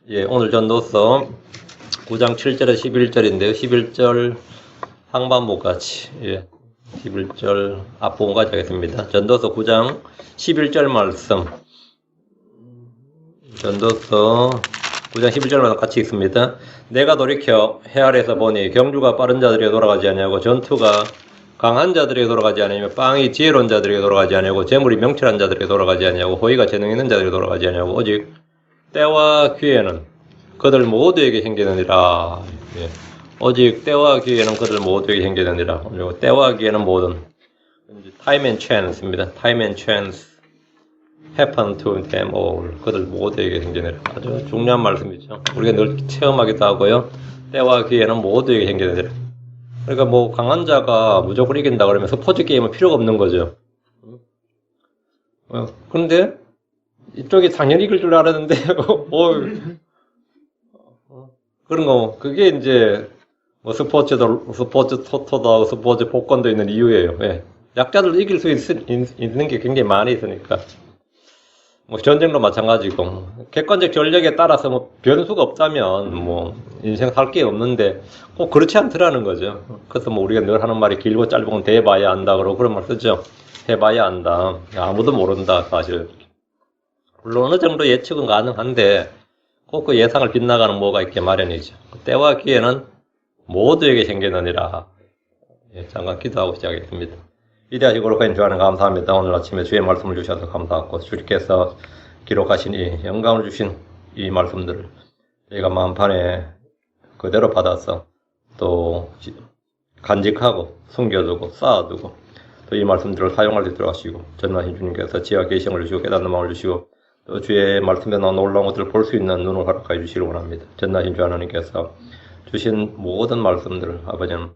예, 오늘 전도서 9장 7절에 11절인데요. 11절 상반부까지, 11절 앞부분까지 하겠습니다. 전도서 9장 11절 말씀. 전도서 9장 11절 말씀 같이 읽습니다. 내가 돌이켜 해 아래에서 보니 경주가 빠른 자들에게 돌아가지 아니하고 전투가 강한 자들에게 돌아가지 아니하며 빵이 지혜로운 자들에게 돌아가지 아니하고 재물이 명철한 자들에게 돌아가지 아니하고 호의가 재능 있는 자들에게 돌아가지 아니하고 오직 때와 기회는 그들 모두에게 생기느니라. 예. 오직 때와 기회는 그들 모두에게 생기느니라. 그리고 때와 기회는 모든 time and chance입니다. time and chance happen to them all. 그들 모두에게 생기느니라. 아주 중요한 말씀이죠. 우리가 늘 체험하기도 하고요. 때와 기회는 모두에게 생기느니라. 그러니까 뭐 강한 자가 무조건 이긴다 그러면 스포츠 게임은 필요가 없는 거죠. 그런데 이쪽이 당연히 이길 줄 알았는데 그런 거 그게 이제 뭐 스포츠 토토도 하고 스포츠 복권도 있는 이유예요. 예. 약자들도 이길 수 있는 게 굉장히 많이 있으니까. 뭐 전쟁도 마찬가지고 객관적 전력에 따라서 뭐 변수가 없다면 뭐 인생 살 게 없는데 꼭 그렇지 않더라는 거죠. 그래서 뭐 우리가 늘 하는 말이 길고 짧은 건 대봐야 안다 그러고 그런 말 쓰죠. 해봐야 안다. 아무도 모른다 사실. 물론 어느 정도 예측은 가능한데 꼭 그 예상을 빗나가는 뭐가 있게 마련이죠. 때와 기회는 모두에게 생기느니라. 예, 잠깐 기도하고 시작하겠습니다. 위대하시고 거룩하신 주 하나님 감사합니다. 오늘 아침에 주의 말씀을 주셔서 감사하고 주님께서 기록하신 이 영광을 주신 이 말씀들을 저희가 마음판에 그대로 받아서 또 간직하고 숨겨두고 쌓아두고 또 이 말씀들을 사용할 수 있도록 하시고 전능하신 주님께서 지혜와 계시를 주시고 깨닫는 마음을 주시고 또 주의 말씀에 나온 놀라운 것들을 볼 수 있는 눈을 허락하여 주시길 원합니다. 전능하신 주 하나님께서 주신 모든 말씀들을 아버지는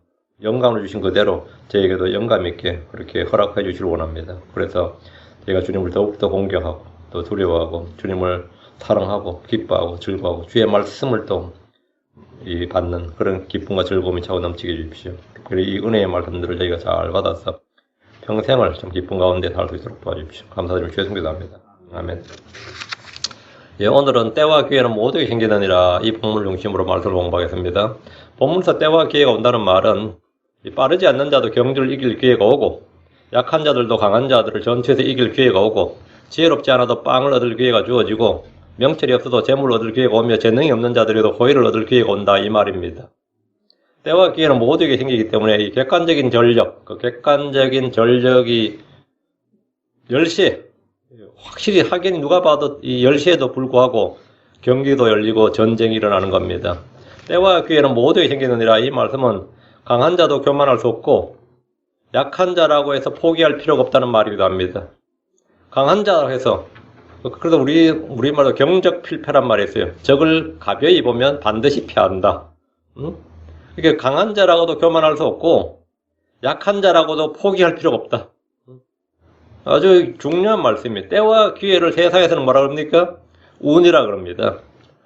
영감을 주신 그대로 저에게도 영감 있게 그렇게 허락해 주시길 원합니다. 그래서 저희가 주님을 더욱더 공경하고 또 두려워하고 주님을 사랑하고 기뻐하고 즐거워하고 주의 말씀을 또 받는 그런 기쁨과 즐거움이 차고 넘치게 해주십시오. 그리고 이 은혜의 말씀들을 저희가 잘 받아서 평생을 좀 기쁨 가운데 살 수 있도록 도와주십시오. 감사드리며 주의 성기도합니다. 아멘. 예, 오늘은 때와 기회는 모두에게 생기느니라 이 본문을 중심으로 말씀을 공부하겠습니다. 본문에서 때와 기회가 온다는 말은 빠르지 않는 자도 경주를 이길 기회가 오고 약한 자들도 강한 자들을 전투에서 이길 기회가 오고 지혜롭지 않아도 빵을 얻을 기회가 주어지고 명철이 없어도 재물을 얻을 기회가 오며 재능이 없는 자들에도 호의를 얻을 기회가 온다 이 말입니다. 때와 기회는 모두에게 생기기 때문에 이 객관적인 전력, 그 객관적인 전력이 10시에 확실히 하긴 누가 봐도 이 10시에도 불구하고 경기도 열리고 전쟁이 일어나는 겁니다. 때와 기회는 모두에게 생기느니라 이 말씀은 강한 자도 교만할 수 없고 약한 자라고 해서 포기할 필요가 없다는 말이기도 합니다. 강한 자라고 해서 그래서 우리말로 경적 필패란 말이 있어요. 적을 가벼이 보면 반드시 패한다. 이게 강한 자라고도 교만할 수 없고 약한 자라고도 포기할 필요가 없다. 아주 중요한 말씀입니다. 때와 기회를 세상에서는 뭐라 그럽니까? 운이라 그럽니다.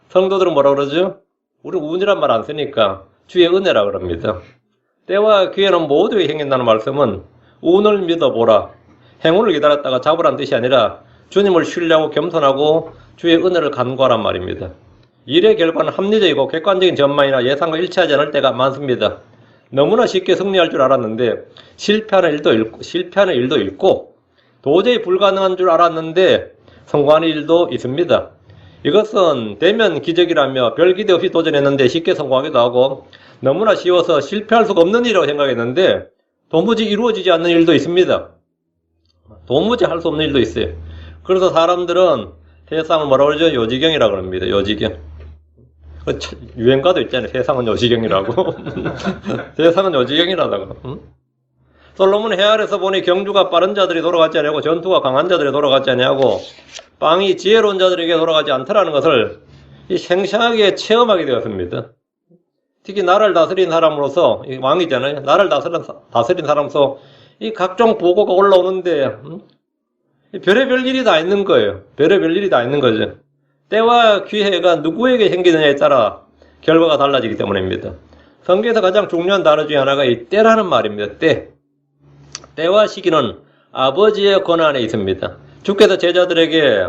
성도들은 뭐라 그러죠? 우리는 운이란 말 안 쓰니까 주의 은혜라 그럽니다. 때와 기회는 모두에게 생긴다는 말씀은 운을 믿어보라. 행운을 기다렸다가 잡으라는 뜻이 아니라 주님을 신뢰하고 겸손하고 주의 은혜를 간구하란 말입니다. 일의 결과는 합리적이고 객관적인 전망이나 예상과 일치하지 않을 때가 많습니다. 너무나 쉽게 승리할 줄 알았는데 실패하는 일도 있고 도저히 불가능한 줄 알았는데 성공하는 일도 있습니다. 이것은 되면 기적이라며 별 기대 없이 도전했는데 쉽게 성공하기도 하고 너무나 쉬워서 실패할 수가 없는 일이라고 생각했는데 도무지 이루어지지 않는 일도 있습니다. 도무지 할 수 없는 일도 있어요. 그래서 사람들은 세상을 뭐라고 그러죠? 요지경이라고 합니다. 요지경. 유행가도 있잖아요. 세상은 요지경이라고. 세상은 요지경이라고. 응? 솔로몬 해 아래서 보니 경주가 빠른 자들이 돌아가지 아니하고 전투가 강한 자들이 돌아가지 아니하고 빵이 지혜로운 자들에게 돌아가지 않더라는 것을 생생하게 체험하게 되었습니다. 특히 나라를 다스린 사람으로서 왕이잖아요. 나라를 다스린 사람으로서 이 각종 보고가 올라오는데 별의별 일이 다 있는 거예요. 별의별 일이 다 있는 거죠. 때와 기회가 누구에게 생기느냐에 따라 결과가 달라지기 때문입니다. 성경에서 가장 중요한 단어 중에 하나가 이 때라는 말입니다. 때와 시기는 아버지의 권한에 있습니다. 주께서 제자들에게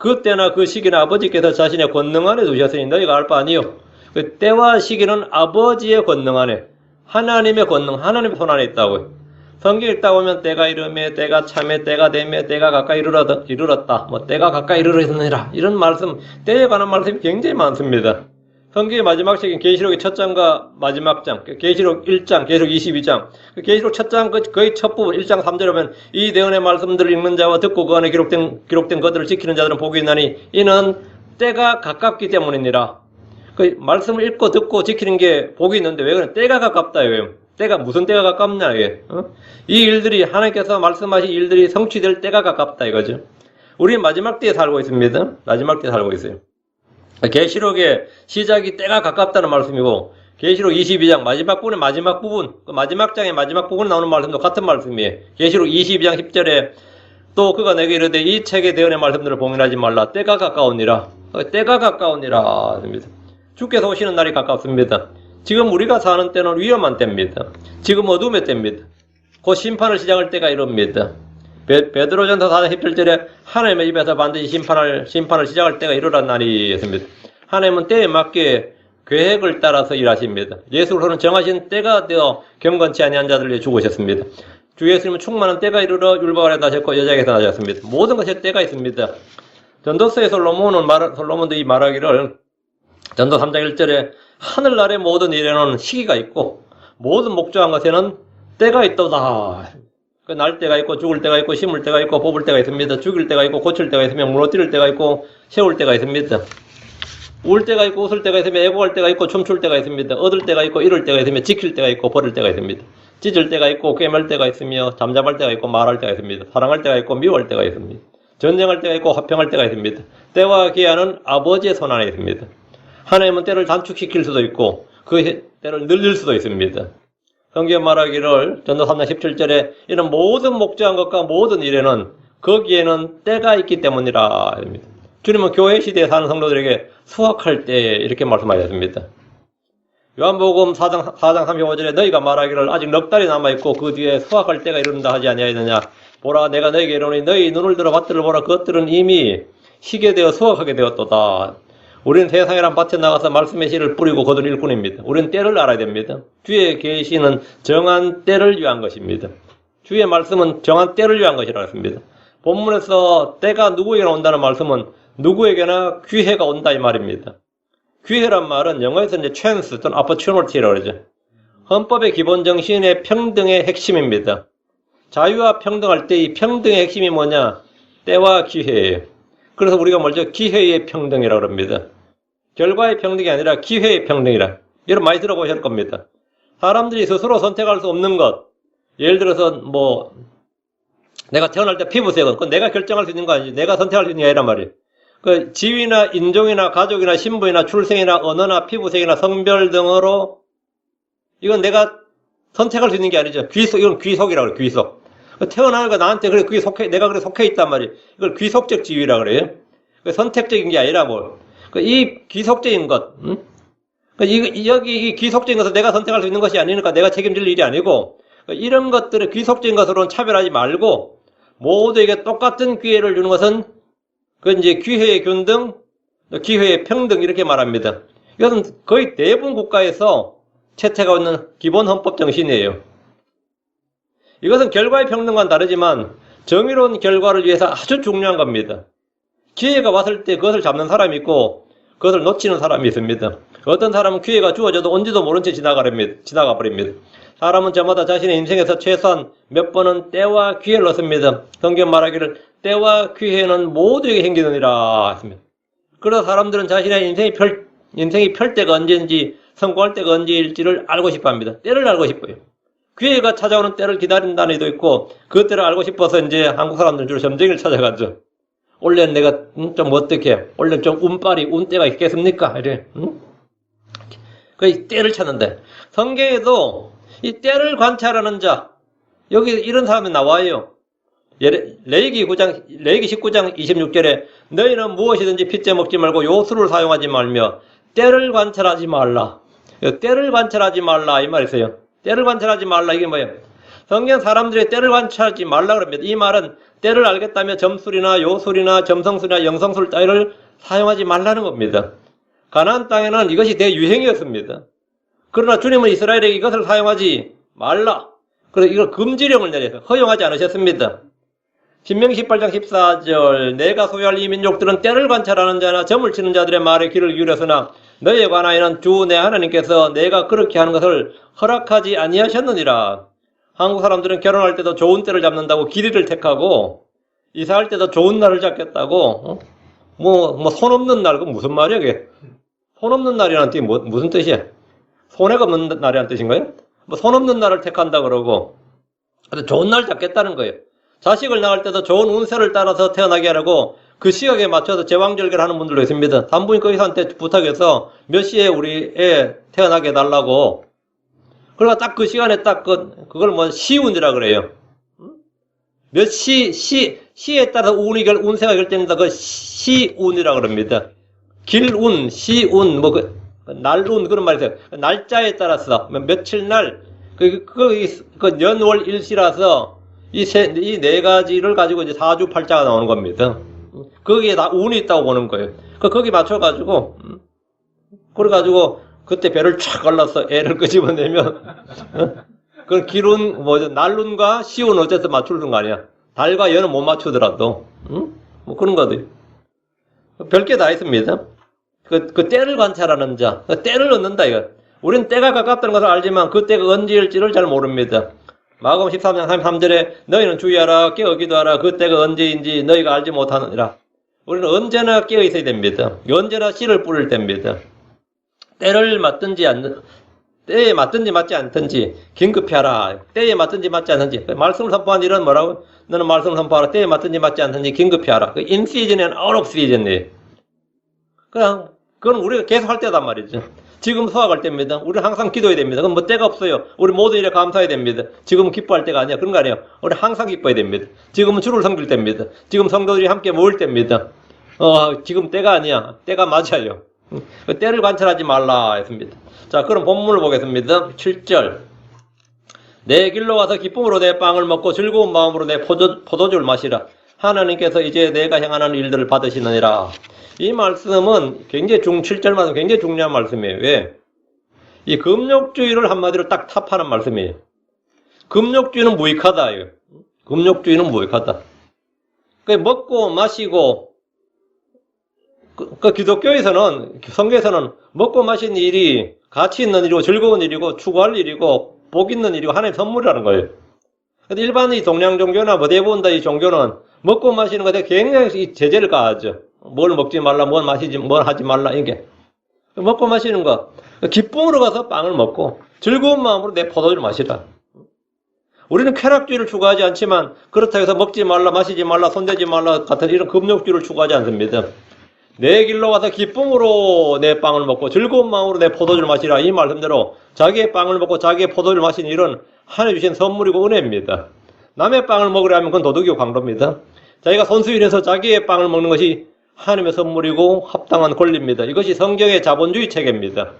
그때나 그 시기는 아버지께서 자신의 권능 안에 두셨으니 너희가 알 바 아니요. 그 때와 시기는 아버지의 권능 안에, 하나님의 권능, 하나님의 손 안에 있다고요. 성경 읽다 보면 때가 이르매, 때가 참에, 때가 되매, 때가 가까이 이르렀다. 뭐 때가 가까이 이르렀느니라. 이런 말씀, 때에 관한 말씀이 굉장히 많습니다. 성경의 마지막 책인 계시록의 첫 장과 마지막 장, 계시록 1장, 계시록 22장, 계시록 첫 장 거의 첫 부분 1장 3절에 보면 이 대언의 말씀들을 읽는 자와 듣고 그 안에 기록된 것들을 지키는 자들은 복이 있나니 이는 때가 가깝기 때문이니라. 그 말씀을 읽고 듣고 지키는 게 복이 있는데 왜 그래? 때가 가깝다 이거예요. 때가 무슨 때가 가깝냐 이게. 이 일들이 하나님께서 말씀하신 일들이 성취될 때가 가깝다 이거죠. 우리는 마지막 때에 살고 있습니다. 마지막 때에 살고 있어요. 계시록의 시작이 때가 가깝다는 말씀이고 계시록 22장 마지막 부분의 마지막 부분, 그 마지막 장의 마지막 부분에 나오는 말씀도 같은 말씀이에요. 계시록 22장 10절에 또 그가 내게 이르되 이 책의 대언의 말씀들을 봉인하지 말라. 때가 가까우니라. 때가 가까우니라. 주께서 오시는 날이 가깝습니다. 지금 우리가 사는 때는 위험한 때입니다. 지금 어둠의 때입니다. 곧 심판을 시작할 때가 이릅니다. 베드로전서 4장 17절에 하나님의 입에서 반드시 심판을 시작할 때가 이르란 날이 있습니다. 하나님은 때에 맞게 계획을 따라서 일하십니다. 예수로서는 정하신 때가 되어 경건치 아니한 자들을 위해 죽으셨습니다. 주 예수님은 충만한 때가 이르러 율법 아래 나셨고 여자에게서 나셨습니다. 모든 것에 때가 있습니다. 전도서의 솔로몬도 이 말하기를 전도 3장 1절에 하늘나라의 모든 일에는 시기가 있고 모든 목조한 것에는 때가 있도다. 그 날 때가 있고 죽을 때가 있고 심을 때가 있고 뽑을 때가 있습니다. 죽일 때가 있고 고칠 때가 있으며 무너뜨릴 때가 있고 세울 때가 있습니다. 울 때가 있고 웃을 때가 있으며 애고할 때가 있고 춤출 때가 있습니다. 얻을 때가 있고 잃을 때가 있으며 지킬 때가 있고 버릴 때가 있습니다. 찢을 때가 있고 꿰맬 때가 있으며 잠잠할 때가 있고 말할 때가 있습니다. 사랑할 때가 있고 미워할 때가 있습니다. 전쟁할 때가 있고 화평할 때가 있습니다. 때와 기한은 아버지의 손 안에 있습니다. 하나님은 때를 단축시킬 수도 있고 그 때를 늘릴 수도 있습니다. 성경 말하기를 전도 3장 17절에 이런 모든 목조한 것과 모든 일에는 거기에는 때가 있기 때문이라. 주님은 교회 시대에 사는 성도들에게 수확할 때 이렇게 말씀하셨습니다. 요한복음 4장 35절에 너희가 말하기를 아직 넉 달이 남아있고 그 뒤에 수확할 때가 이른다 하지 아니하였느냐. 보라 내가 너희에게 이르노니 너희 눈을 들어 밭들을 보라 그것들은 이미 희게 되어 수확하게 되었도다. 우리는 세상이란 밭에 나가서 말씀의 씨를 뿌리고 거둘 일꾼입니다. 우리는 때를 알아야 됩니다. 주의 계시는 정한 때를 위한 것입니다. 주의 말씀은 정한 때를 위한 것이라 했습니다. 본문에서 때가 누구에게나 온다는 말씀은 누구에게나 기회가 온다 이 말입니다. 기회란 말은 영어에서 이제 chance 또는 opportunity라고 그러죠. 헌법의 기본 정신의 평등의 핵심입니다. 자유와 평등할 때 이 평등의 핵심이 뭐냐? 때와 기회예요. 그래서 우리가 먼저 기회의 평등이라고 합니다. 결과의 평등이 아니라 기회의 평등이라. 여러분 많이 들어보실 겁니다. 사람들이 스스로 선택할 수 없는 것. 예를 들어서 뭐 내가 태어날 때 피부색은 그건 내가 결정할 수 있는 거 아니지. 내가 선택할 수 있는 게 아니란 말이에요. 그 지위나 인종이나 가족이나 신분이나 출생이나 언어나 피부색이나 성별 등으로 이건 내가 선택할 수 있는 게 아니죠. 이건 귀속이라고 그래요. 귀속. 태어나니까 나한테 그래 그게 내가 그래 속해 있단 말이에요. 이걸 귀속적 지위라 그래요. 선택적인 게 아니라 뭐 이 귀속적인 것, 여기 이 귀속적인 것을 내가 선택할 수 있는 것이 아니니까 내가 책임질 일이 아니고 이런 것들을 귀속적인 것으로는 차별하지 말고 모두에게 똑같은 기회를 주는 것은 그 이제 기회의 균등, 기회의 평등 이렇게 말합니다. 이것은 거의 대부분 국가에서 채택하고 있는 기본 헌법 정신이에요. 이것은 결과의 평등과는 다르지만 정의로운 결과를 위해서 아주 중요한 겁니다. 기회가 왔을 때 그것을 잡는 사람이 있고 그것을 놓치는 사람이 있습니다. 어떤 사람은 기회가 주어져도 온지도 모른 채 지나가 버립니다. 사람은 저마다 자신의 인생에서 최소한 몇 번은 때와 기회를 얻습니다. 성경 말하기를 때와 기회는 모두에게 행기느니라 했습니다. 그래서 사람들은 자신의 인생이 펼 때가 언제인지 성공할 때가 언제일지를 알고 싶어 합니다. 때를 알고 싶어요. 기회가 찾아오는 때를 기다린다는 이도 있고 그 때를 알고 싶어서 이제 한국 사람들은 주로 점쟁이를 찾아가죠. 원래는 내가 좀 어떻게 원래 좀 운때가 있겠습니까? 이래. 그 때를 찾는데 성경에도 이 때를 관찰하는 자 여기 이런 사람이 나와요. 레위기 19장 26절에 너희는 무엇이든지 핏째 먹지 말고 요술을 사용하지 말며 때를 관찰하지 말라. 때를 관찰하지 말라 이 말이 있어요. 때를 관찰하지 말라 이게 뭐예요? 성경 사람들의 때를 관찰하지 말라 그럽니다. 이 말은 때를 알겠다며 점술이나 요술이나 점성술이나 영성술 따위를 사용하지 말라는 겁니다. 가나안 땅에는 이것이 대유행이었습니다. 그러나 주님은 이스라엘에게 이것을 사용하지 말라. 그래서 이걸 금지령을 내려서 허용하지 않으셨습니다. 신명기 18장 14절 내가 소유할 이 민족들은 때를 관찰하는 자나 점을 치는 자들의 말에 귀를 기울였으나 너희에 관하여는 주 내 하나님께서 내가 그렇게 하는 것을 허락하지 아니하셨느니라. 한국 사람들은 결혼할 때도 좋은 때를 잡는다고 길이를 택하고 이사할 때도 좋은 날을 잡겠다고 손 없는 날, 그 무슨 말이야 그게? 손 없는 날이라는 뜻이 무슨 뜻이야? 손해가 없는 날이라는 뜻인가요? 손 없는 날을 택한다 그러고 좋은 날 잡겠다는 거예요. 자식을 낳을 때도 좋은 운세를 따라서 태어나게 하라고 그 시각에 맞춰서 제왕절개를 하는 분들도 있습니다. 산부인과 의사한테 부탁해서 몇 시에 우리 애 태어나게 해달라고. 그러니까 딱 그 시간에 딱 그걸 시운이라 그래요. 몇 시에 따라서 운세가 결정된다. 그 시운이라 그럽니다. 길운, 시운, 날운 그런 말이 있어요. 날짜에 따라서 며칠 날, 연월 일시라서 이 네 가지를 가지고 이제 사주팔자가 나오는 겁니다. 거기에 다 운이 있다고 보는 거예요. 거기 맞춰가지고, 그래가지고, 그때 배를 촥 갈라서 애를 끄집어내면, 그건 길운, 날운과 시운 어쨌든 맞추는 거 아니야. 달과 연은 못 맞추더라도, 그런 거들. 별게 다 있습니다. 그 때를 관찰하는 자, 때를 얻는다, 이거. 우린 때가 가깝다는 것을 알지만 그 때가 언제일지를 잘 모릅니다. 마가복음 13장 33절에 너희는 주의하라 깨어기도 하라 그 때가 언제인지 너희가 알지 못하느니라. 우리는 언제나 깨어 있어야 됩니다. 언제나 씨를 뿌릴 때입니다. 때에 맞든지 맞지 않든지 긴급히 하라. 때에 맞든지 맞지 않든지. 말씀을 선포한 일은 뭐라고? 너는 말씀을 선포하라. 때에 맞든지 맞지 않든지 긴급히 하라. in season and out of season이에요. 그건 우리가 계속 할 때단 말이죠. 지금 수학할 때입니다. 우리는 항상 기도해야 됩니다. 그럼 때가 없어요. 우리 모든 일에 감사해야 됩니다. 지금은 기뻐할 때가 아니야. 그런 거 아니에요. 우리 항상 기뻐해야 됩니다. 지금은 주를 섬길 때입니다. 지금 성도들이 함께 모일 때입니다. 지금 때가 아니야. 때가 맞아요. 때를 관찰하지 말라 했습니다. 자, 그럼 본문을 보겠습니다. 7절. 내 길로 와서 기쁨으로 내 빵을 먹고 즐거운 마음으로 내 포도주를 마시라. 하나님께서 이제 내가 행하는 일들을 받으시느니라. 이 말씀은 7절 말씀 굉장히 중요한 말씀이에요. 왜? 이 금욕주의를 한마디로 딱 탑하는 말씀이에요. 금욕주의는 무익하다. 금욕주의는 무익하다. 먹고 마시고, 기독교에서는, 성경에서는 먹고 마시는 일이 가치 있는 일이고 즐거운 일이고 추구할 일이고 복 있는 일이고 하나님의 선물이라는 거예요. 근데 일반 이 동양 종교나 대부분 다 이 종교는 먹고 마시는 것에 굉장히 제재를 가하죠. 뭘 먹지 말라, 뭘 하지 말라, 이게. 먹고 마시는 거. 기쁨으로 가서 빵을 먹고, 즐거운 마음으로 내 포도주를 마시라. 우리는 쾌락주의를 추구하지 않지만, 그렇다고 해서 먹지 말라, 마시지 말라, 손대지 말라, 같은 이런 금욕주의를 추구하지 않습니다. 내 길로 와서 기쁨으로 내 빵을 먹고, 즐거운 마음으로 내 포도주를 마시라. 이 말씀대로, 자기의 빵을 먹고, 자기의 포도주를 마시는 일은 하나님 주신 선물이고 은혜입니다. 남의 빵을 먹으려 하면 그건 도덕이고 강도입니다. 자기가 손수일해서 자기의 빵을 먹는 것이 하나님의 선물이고 합당한 권리입니다. 이것이 성경의 자본주의 체계입니다.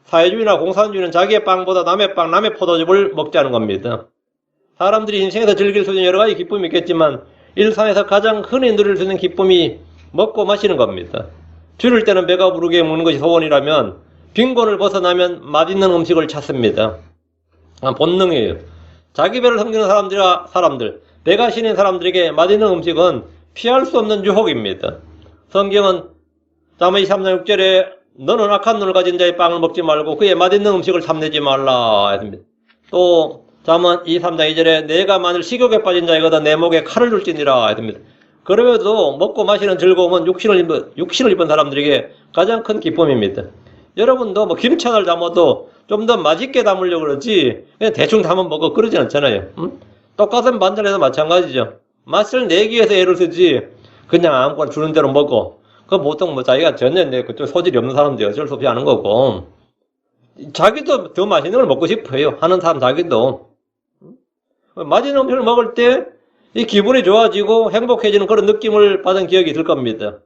사회주의나 공산주의는 자기의 빵보다 남의 빵, 남의 포도즙을 먹자는 겁니다. 사람들이 인생에서 즐길 수 있는 여러 가지 기쁨이 있겠지만 일상에서 가장 흔히 누릴 수 있는 기쁨이 먹고 마시는 겁니다. 줄일 때는 배가 부르게 먹는 것이 소원이라면 빈곤을 벗어나면 맛있는 음식을 찾습니다. 본능이에요. 자기 배를 섬기는 사람들, 배가 시린 사람들에게 맛있는 음식은 피할 수 없는 유혹입니다. 성경은 잠언 23장 6절에 너는 악한 눈을 가진 자의 빵을 먹지 말고 그의 맛있는 음식을 탐내지 말라 했습니다. 또 잠언 23장 2절에 내가 만일 식욕에 빠진 자이거든 내 목에 칼을 줄지니라 했습니다. 그러면도 먹고 마시는 즐거움은 육신을 입은 사람들에게 가장 큰 기쁨입니다. 여러분도 김치 하나를 담아도 좀 더 맛있게 담으려고 그러지 그냥 대충 담아 먹어 그러지 않잖아요. 똑같은 반찬에도 마찬가지죠. 맛을 내기 위해서 애를 쓰지 그냥 아무거나 주는 대로 먹고 그 보통 자기가 전혀 그쪽 소질이 없는 사람들이 어쩔 수 없이 하는 거고 자기도 더 맛있는 걸 먹고 싶어요. 하는 사람 자기도 맛있는 음식을 먹을 때 이 기분이 좋아지고 행복해지는 그런 느낌을 받은 기억이 들 겁니다.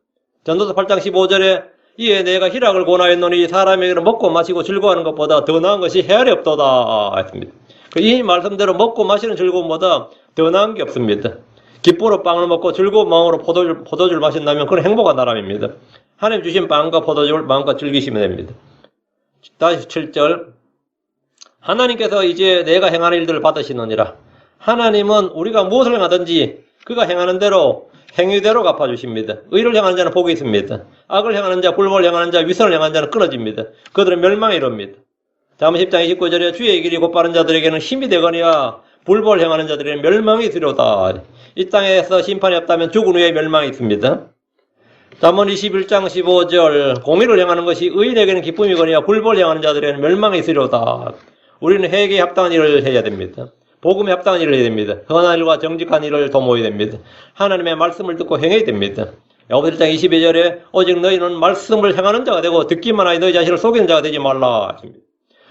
전도서 8장 15절에 이에 내가 희락을 권하였노니 사람에게는 먹고 마시고 즐거워하는 것보다 더 나은 것이 헤아리 없도다 했습니다. 이 말씀대로 먹고 마시는 즐거움보다 더 나은 게 없습니다. 기쁨으로 빵을 먹고 즐거운 마음으로 포도주를 마신다면 그건 행복한 사람입니다. 하나님 주신 빵과 포도주를 마음껏 즐기시면 됩니다. 다시 7절. 하나님께서 이제 내가 행하는 일들을 받으시느니라. 하나님은 우리가 무엇을 행하든지 그가 행하는 대로 행위대로 갚아주십니다. 의를 행하는 자는 복이 있습니다. 악을 행하는 자, 불법을 행하는 자, 위선을 행하는 자는 끊어집니다. 그들은 멸망에 이릅니다. 다음 10장 29절에 주의 길이 곧바른 자들에게는 힘이 되거니와 불법을 행하는 자들에게는 멸망이 있으리로다. 이 땅에서 심판이 없다면 죽은 후에 멸망이 있습니다. 잠언 21장 15절 공의를 행하는 것이 의인에게는 기쁨이거니와 불법을 행하는 자들에게는 멸망이 있으리로다. 우리는 회개에 합당한 일을 해야 됩니다. 복음에 합당한 일을 해야 됩니다. 선한 일과 정직한 일을 도모해야 됩니다. 하나님의 말씀을 듣고 행해야 됩니다. 야고보서 1장 22절에 오직 너희는 말씀을 행하는 자가 되고 듣기만 하여 너희 자신을 속이는 자가 되지 말라.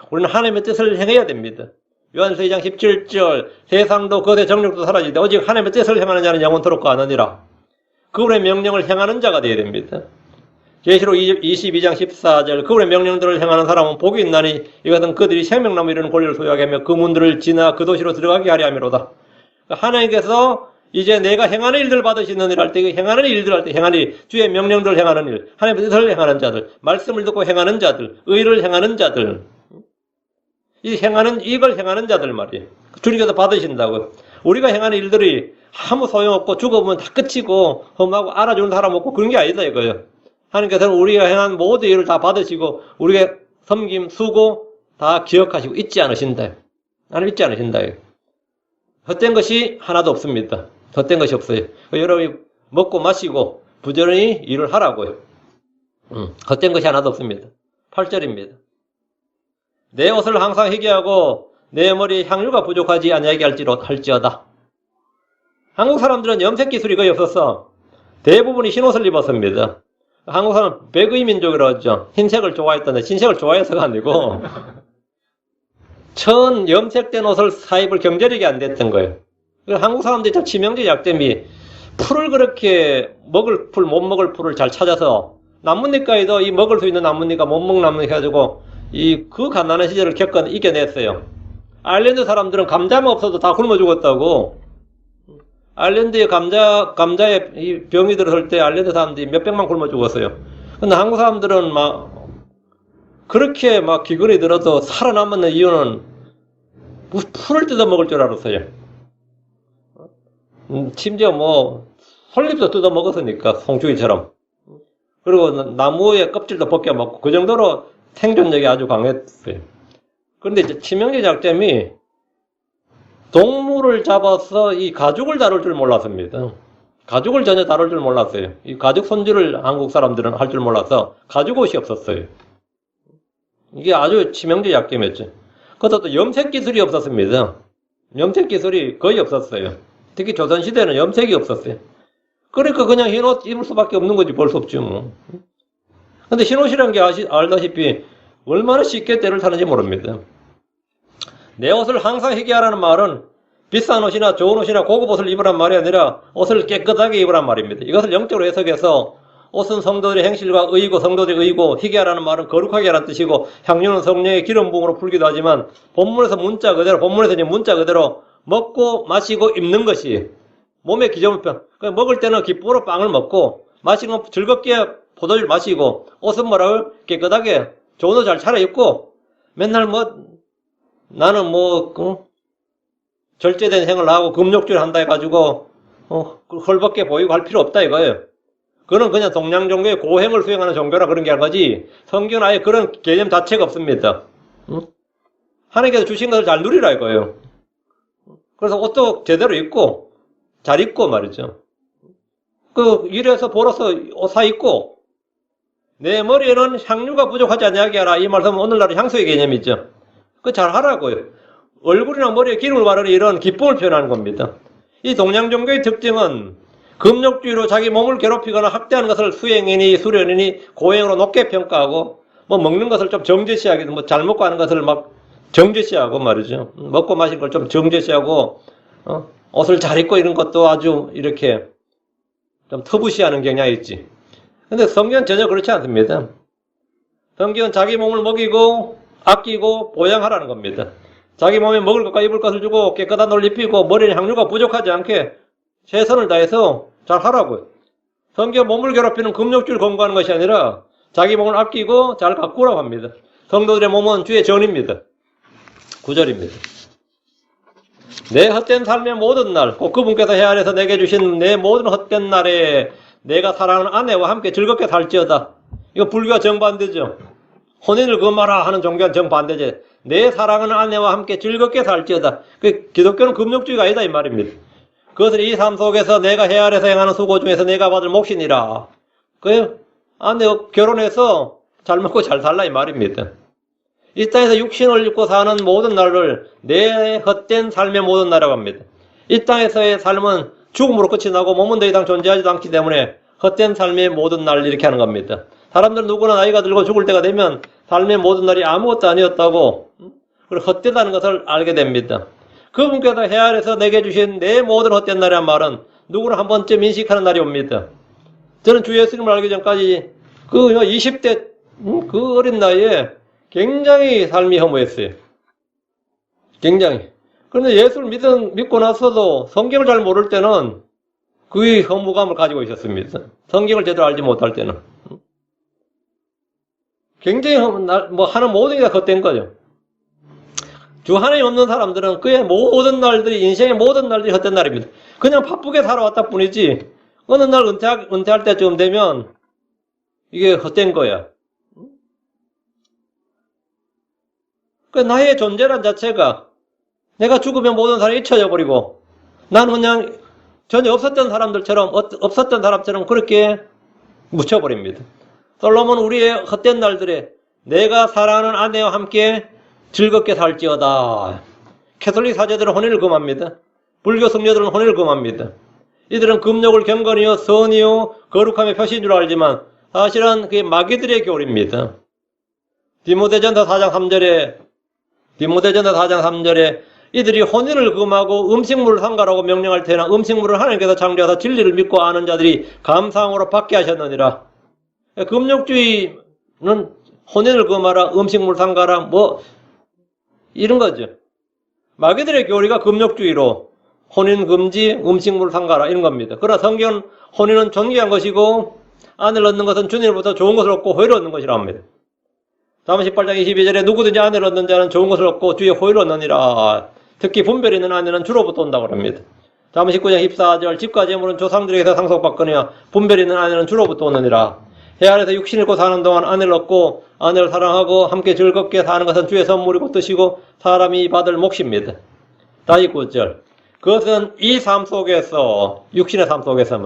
우리는 하나님의 뜻을 행해야 됩니다. 요한서 2장 17절 세상도 거대 정력도 사라지되 오직 하나님의 뜻을 행하는 자는 영원토록 가느니라. 그분의 명령을 행하는 자가 되어야 됩니다. 계시록 22장 14절 그분의 명령들을 행하는 사람은 복이 있나니 이것은 그들이 생명나무 이르는 권리를 소유하게 하며 그 문들을 지나 그 도시로 들어가게 하려 함이로다. 하나님께서 이제 내가 행하는 일들을 받으시느니라 할 때 행하는 일들 할 때 행하는 일, 주의 명령들을 행하는 일, 하나님의 뜻을 행하는 자들, 말씀을 듣고 행하는 자들, 의를 행하는 자들, 이걸 행하는 자들 말이에요. 주님께서 받으신다고요. 우리가 행하는 일들이 아무 소용없고 죽어보면 다 끝이고 험하고 알아주는 사람 없고 그런 게 아니다 이거예요. 하나님께서는 우리가 행한 모든 일을 다 받으시고 우리의 섬김, 수고 다 기억하시고 잊지 않으신다. 하나님 잊지 않으신다. 헛된 것이 하나도 없습니다. 헛된 것이 없어요. 여러분이 먹고 마시고 부지런히 일을 하라고요. 헛된 것이 하나도 없습니다. 8절입니다. 내 옷을 항상 희귀하고 내 머리에 향유가 부족하지 아니하게 할지어다. 한국 사람들은 염색 기술이 거의 없어서 대부분이 흰옷을 입었습니다. 한국 사람은 백의 민족이라고 하죠. 흰색을 좋아했던데 흰색을 좋아해서가 아니고 천 염색된 옷을 사입을 경제력이 안 됐던 거예요. 한국 사람들이 참 치명적 약점이 풀을 그렇게 먹을 풀, 못 먹을 풀을 잘 찾아서 나뭇잎가에도 이 먹을 수 있는 나뭇잎과 못 먹는 나뭇잎 해가지고 그 가난한 시절을 이겨냈어요. 아일랜드 사람들은 감자만 없어도 다 굶어 죽었다고. 아일랜드에 감자에 이 병이 들었을 때 아일랜드 사람들이 몇백만 굶어 죽었어요. 근데 한국 사람들은 그렇게 기근이 들어도 살아남는 이유는 풀을 뜯어 먹을 줄 알았어요. 심지어 솔잎도 뜯어 먹었으니까, 송충이처럼. 그리고 나무의 껍질도 벗겨 먹고, 그 정도로 생존력이 아주 강했어요. 그런데 이제 치명적 약점이 동물을 잡아서 이 가죽을 다룰 줄 몰랐습니다. 가죽을 전혀 다룰 줄 몰랐어요. 이 가죽 손질을 한국 사람들은 할 줄 몰라서 가죽 옷이 없었어요. 이게 아주 치명적 약점이었죠. 그것도 염색 기술이 없었습니다. 염색 기술이 거의 없었어요. 특히 조선시대는 염색이 없었어요. 그러니까 그냥 흰옷 입을 수밖에 없는 거지 볼 수 없죠 뭐. 근데 흰옷이라는 게 알다시피 얼마나 쉽게 때를 타는지 모릅니다. 내 옷을 항상 희귀하라는 말은 비싼 옷이나 좋은 옷이나 고급 옷을 입으란 말이 아니라 옷을 깨끗하게 입으란 말입니다. 이것을 영적으로 해석해서 옷은 성도들의 행실과 의이고 성도들의 의이고 희귀하라는 말은 거룩하게 하라는 뜻이고 향유는 성령의 기름 부음으로 풀기도 하지만 본문에서 문자 그대로 먹고 마시고 입는 것이 몸의 기저물편. 먹을 때는 기쁨으로 빵을 먹고 마시는 건 즐겁게 포도주를 마시고 옷은 뭐라고 깨끗하게 좋은 옷 잘 차려입고 맨날 나는 절제된 생활을 하고 금욕주를 한다 해가지고 헐벗게 보이고 할 필요 없다 이거예요. 그거는 그냥 동양 종교의 고행을 수행하는 종교라 그런 게 한 거지 성경은 아예 그런 개념 자체가 없습니다. 하나님께서 주신 것을 잘 누리라 이거예요. 그래서 옷도 제대로 입고 잘 입고 말이죠. 일해서 벌어서 옷 사 입고 내 머리에는 향유가 부족하지 않게 하라. 이 말씀은 오늘날의 향수의 개념이죠. 잘 하라고요. 얼굴이나 머리에 기름을 바르는 이런 기쁨을 표현하는 겁니다. 이 동양 종교의 특징은 금욕주의로 자기 몸을 괴롭히거나 학대하는 것을 수행이니 수련이니 고행으로 높게 평가하고 먹는 것을 좀 정제시하기도 잘 먹고 하는 것을 정제시하고 말이죠. 먹고 마실 걸 좀 정제시하고 옷을 잘 입고 이런 것도 아주 이렇게 좀 터부시하는 경향이 있지. 근데 성경은 전혀 그렇지 않습니다. 성경은 자기 몸을 먹이고 아끼고 보양하라는 겁니다. 자기 몸에 먹을 것과 입을 것을 주고 깨끗한 옷을 입히고 머리에 향유가 부족하지 않게 최선을 다해서 잘 하라고요. 성경 몸을 괴롭히는 금욕주를 권고하는 것이 아니라 자기 몸을 아끼고 잘 가꾸라고 합니다. 성도들의 몸은 주의 전입니다. 9절입니다. 내 헛된 삶의 모든 날, 꼭 그분께서 헤아려서 내게 주신 내 모든 헛된 날에 내가 사랑하는 아내와 함께 즐겁게 살지어다. 이거 불교와 정반대죠. 혼인을 금하라 하는 종교와 정반대죠. 내 사랑하는 아내와 함께 즐겁게 살지어다. 기독교는 금욕주의가 아니다 이 말입니다. 그것을 이 삶 속에서 내가 헤아려서 행하는 수고 중에서 내가 받을 몫이니라. 그 아내 결혼해서 잘 먹고 잘 살라 이 말입니다. 이 땅에서 육신을 입고 사는 모든 날을 내 헛된 삶의 모든 날이라고 합니다. 이 땅에서의 삶은 죽음으로 끝이 나고 몸은 더 이상 존재하지도 않기 때문에 헛된 삶의 모든 날 이렇게 하는 겁니다. 사람들은 누구나 나이가 들고 죽을 때가 되면 삶의 모든 날이 아무것도 아니었다고 그리고 헛되다는 것을 알게 됩니다. 그분께서 헤아려서 내게 주신 내 모든 헛된 날이란 말은 누구나 한 번쯤 인식하는 날이 옵니다. 저는 주 예수님을 알기 전까지 그 20대 그 어린 나이에 굉장히 삶이 허무했어요. 굉장히. 그런데 예수를 믿고 나서도 성경을 잘 모를 때는 그 허무감을 가지고 있었습니다. 성경을 제대로 알지 못할 때는. 굉장히 하는 모든 게 다 헛된 거죠. 주 하나님 없는 사람들은 그의 모든 날들이, 인생의 모든 날들이 헛된 날입니다. 그냥 바쁘게 살아왔다 뿐이지, 어느 날 은퇴할 때쯤 되면 이게 헛된 거야. 그 나의 존재란 자체가 내가 죽으면 모든 사람이 잊혀져 버리고 나는 그냥 전혀 없었던 사람처럼 그렇게 묻혀버립니다. 솔로몬은 우리의 헛된 날들에 내가 사랑하는 아내와 함께 즐겁게 살지어다. 캐톨릭 사제들은 혼인을 금합니다. 불교 성녀들은 혼인을 금합니다. 이들은 금욕을 경건이요 선이요 거룩함의 표시인 줄 알지만 사실은 그게 마귀들의 교리입니다. 디모데전서 4장 3절에 이들이 혼인을 금하고 음식물을 삼가라고 명령할 테나 음식물을 하나님께서 창조하사 진리를 믿고 아는 자들이 감상으로 받게 하셨느니라. 금욕주의는 혼인을 금하라, 음식물 삼가라, 이런 거죠. 마귀들의 교리가 금욕주의로 혼인 금지, 음식물 삼가라 이런 겁니다. 그러나 성경은 혼인은 존귀한 것이고 아내를 얻는 것은 주님으로부터 좋은 것을 얻고 호의를 얻는 것이라 합니다. 잠언 18장 22절에 누구든지 아내를 얻는 자는 좋은 것을 얻고 주의 호의를 얻느니라. 특히 분별 있는 아내는 주로부터 온다고 합니다. 잠언 19장 14절 집과 재물은 조상들에게서 상속받거니와 분별 있는 아내는 주로부터 오느니라. 해 아래서 육신을 입고 사는 동안 아내를 얻고 아내를 사랑하고 함께 즐겁게 사는 것은 주의 선물이고 뜻이고 사람이 받을 몫입니다. 다시 9절. 그것은 이 삶 속에서, 육신의 삶 속에서